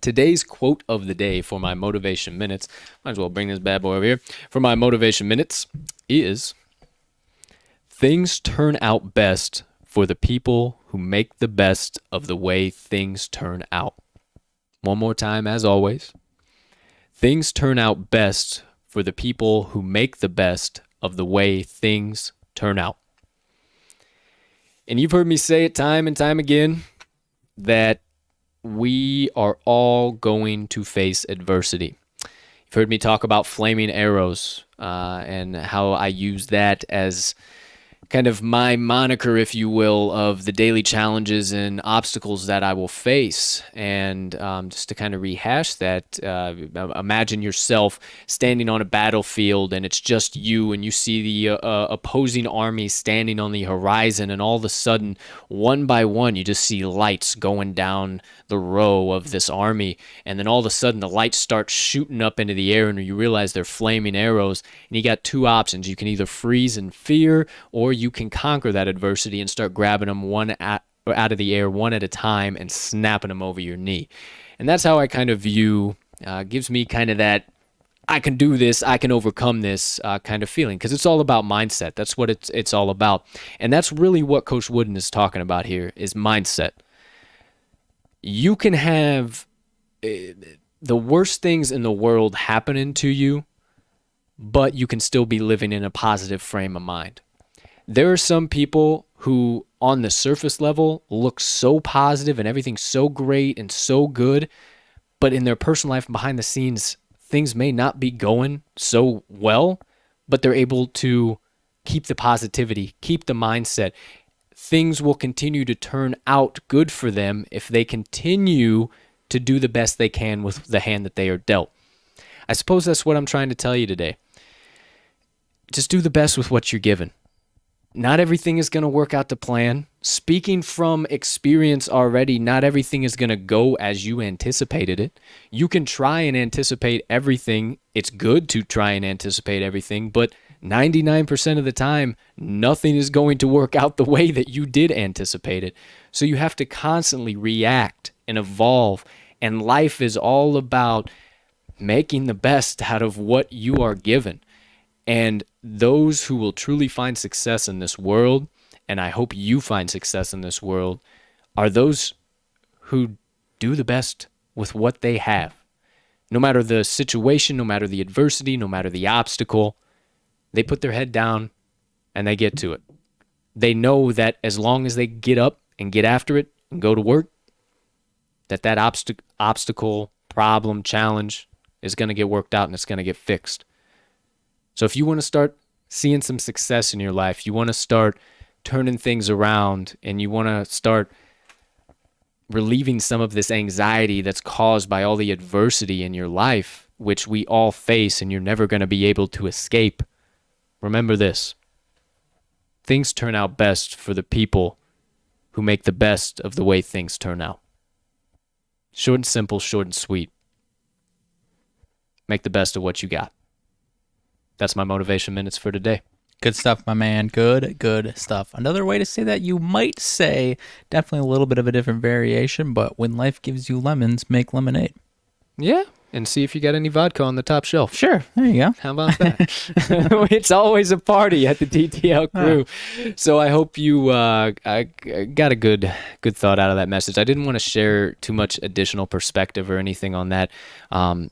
today's quote of the day for my motivation minutes, might as well bring this bad boy over here, for my motivation minutes is: things turn out best for the people who make the best of the way things turn out. One more time, as always. Things turn out best for the people who make the best of the way things turn out. And you've heard me say it time and time again that we are all going to face adversity. You've heard me talk about flaming arrows and how I use that as kind of my moniker, if you will, of the daily challenges and obstacles that I will face. And just to kind of rehash that, imagine yourself standing on a battlefield and it's just you, and you see the opposing army standing on the horizon, and all of a sudden, one by one, you just see lights going down the row of this army, and then all of a sudden the lights start shooting up into the air, and you realize they're flaming arrows, and you got two options. You can either freeze in fear, or you can conquer that adversity and start grabbing them out of the air one at a time and snapping them over your knee. And that's how I kind of view, gives me kind of that I can do this, I can overcome this kind of feeling, because it's all about mindset. That's what it's all about. And that's really what Coach Wooden is talking about here, is mindset. You can have the worst things in the world happening to you, but you can still be living in a positive frame of mind. There are some people who, on the surface level, look so positive and everything's so great and so good, but in their personal life behind the scenes, things may not be going so well, but they're able to keep the positivity, keep the mindset. Things will continue to turn out good for them if they continue to do the best they can with the hand that they are dealt. I suppose that's what I'm trying to tell you today. Just do the best with what you're given. Not everything is going to work out to plan. Speaking from experience already, not everything is going to go as you anticipated it. You can try and anticipate everything. It's good to try and anticipate everything, but 99% of the time, nothing is going to work out the way that you did anticipate it. So you have to constantly react and evolve, and life is all about making the best out of what you are given. And those who will truly find success in this world, and I hope you find success in this world, are those who do the best with what they have. No matter the situation, no matter the adversity, no matter the obstacle, they put their head down and they get to it. They know that as long as they get up and get after it and go to work, that obstacle, problem, challenge is going to get worked out and it's going to get fixed. So if you want to start seeing some success in your life, you want to start turning things around, and you want to start relieving some of this anxiety that's caused by all the adversity in your life, which we all face and you're never going to be able to escape, remember this. Things turn out best for the people who make the best of the way things turn out. Short and simple, short and sweet. Make the best of what you got. That's my motivation minutes for today. Good stuff, my man. Good stuff. Another way to say that, you might say, definitely a little bit of a different variation, but when life gives you lemons, make lemonade. Yeah, and see if you got any vodka on the top shelf. Sure, there you go. How about that? It's always a party at the TTL Crew. So I hope you got a good thought out of that message. I didn't want to share too much additional perspective or anything on that,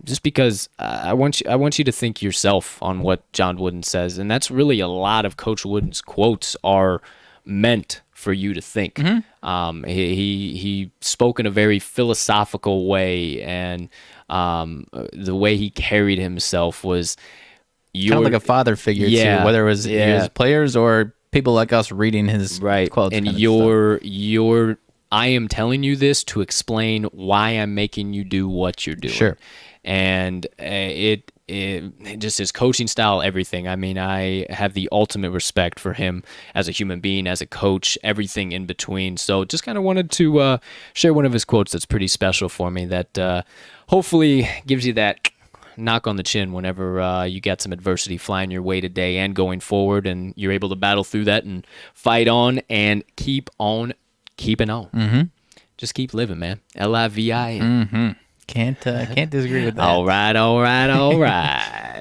just because I want you to think yourself on what John Wooden says, and that's really a lot of Coach Wooden's quotes are meant for you to think. Mm-hmm. He spoke in a very philosophical way, and the way he carried himself was kind of like a father figure, too, whether it was his players or people like us reading his quotes. And I am telling you this to explain why I'm making you do what you're doing. Sure. And it just his coaching style, everything. I mean, I have the ultimate respect for him as a human being, as a coach, everything in between. So just kind of wanted to share one of his quotes that's pretty special for me, that hopefully gives you that knock on the chin whenever you get some adversity flying your way today and going forward, and you're able to battle through that and fight on and keep on keeping on. Mm-hmm. Just keep living, man. L-I-V-I-N. Mm-hmm. Can't disagree with that. All right.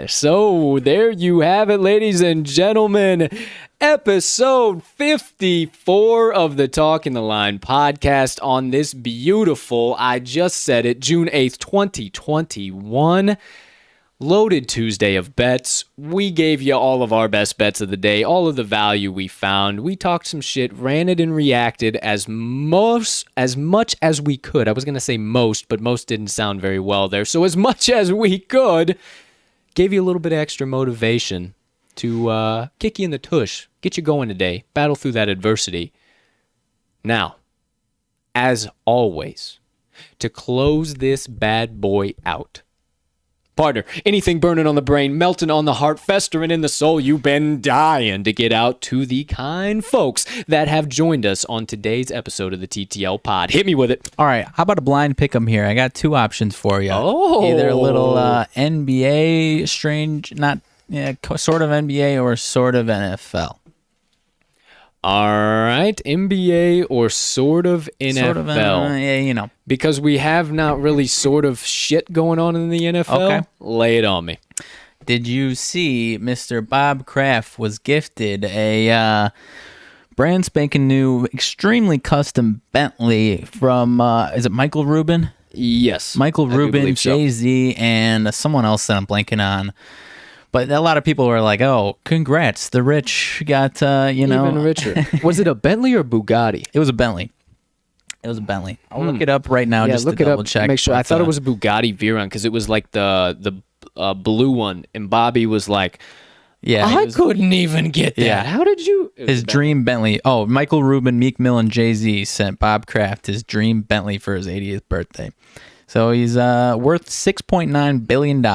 So there you have it, ladies and gentlemen. Episode 54 of the Talking the Line podcast on this beautiful, I just said it, June 8th, 2021. Loaded Tuesday of bets. We gave you all of our best bets of the day, all of the value we found. We talked some shit, ranted and reacted as much as we could. I was going to say most, but most didn't sound very well there. So as much as we could, gave you a little bit of extra motivation to kick you in the tush, get you going today, battle through that adversity. Now, as always, to close this bad boy out, partner, anything burning on the brain, melting on the heart, festering in the soul, you've been dying to get out to the kind folks that have joined us on today's episode of the TTL Pod. Hit me with it. All right, how about a blind pick 'em here? I got two options for you. Oh. Either a little NBA, sort of NBA or sort of NFL. All right, NBA or sort of NFL. Sort of, Because we have not really sort of shit going on in the NFL. Okay. Lay it on me. Did you see Mr. Bob Kraft was gifted a brand spanking new, extremely custom Bentley from, is it Michael Rubin? Yes. Michael I do Rubin, believe so. Jay-Z, and someone else that I'm blanking on. But a lot of people were like, "Oh, congrats! The rich got Even richer. Was it a Bentley or Bugatti? It was a Bentley. I'll look it up right now just look to it double up. check. Make sure. I but, thought it was a Bugatti Veyron because it was like the blue one, and Bobby was like, Yeah, I couldn't even get that. Yeah. How did you? his dream Bentley. Oh, Michael Rubin, Meek Mill, and Jay-Z sent Bob Kraft his dream Bentley for his 80th birthday. So he's worth $6.9 billion.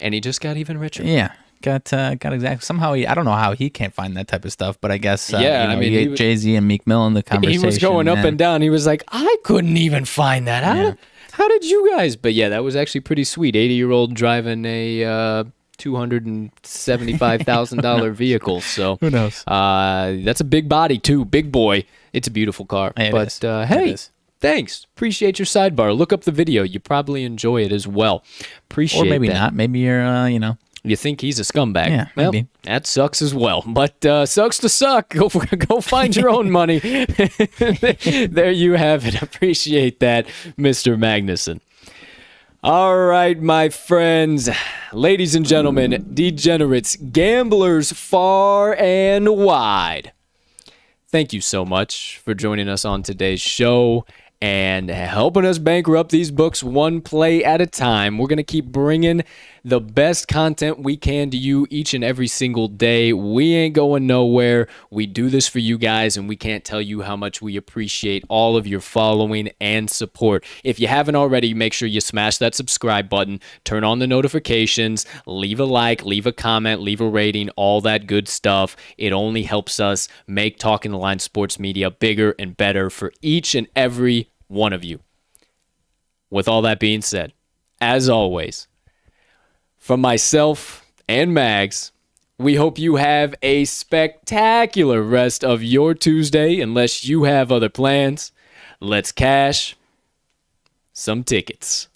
And he just got even richer. Yeah, got exactly. Somehow I don't know how he can't find that type of stuff, but I guess he he Jay-Z and Meek Mill in the conversation. He was going up and down. He was like, I couldn't even find that. How did you guys? But yeah, that was actually pretty sweet. 80-year-old driving a $275,000 vehicle. So Who knows? That's a big body too, big boy. It's a beautiful car. It but is. Hey, It is. thanks. Appreciate your sidebar. Look up the video. You probably enjoy it as well. Appreciate Or maybe that. not. Maybe you're You think he's a scumbag? Yeah, well, maybe. that sucks as well. But sucks to suck. Go find your own money. There you have it. Appreciate that, Mr. Magnuson. All right, my friends, ladies and gentlemen, degenerates, gamblers far and wide. Thank you so much for joining us on today's show and helping us bankrupt these books one play at a time. We're going to keep bringing the best content we can to you each and every single day. We ain't going nowhere. We do this for you guys, and we can't tell you how much we appreciate all of your following and support. If you haven't already, make sure you smash that subscribe button, turn on the notifications, leave a like, leave a comment, leave a rating, all that good stuff. It only helps us make Talking the Line Sports Media bigger and better for each and every one of you. With all that being said, as always, from myself and Mags, we hope you have a spectacular rest of your Tuesday, unless you have other plans. Let's cash some tickets.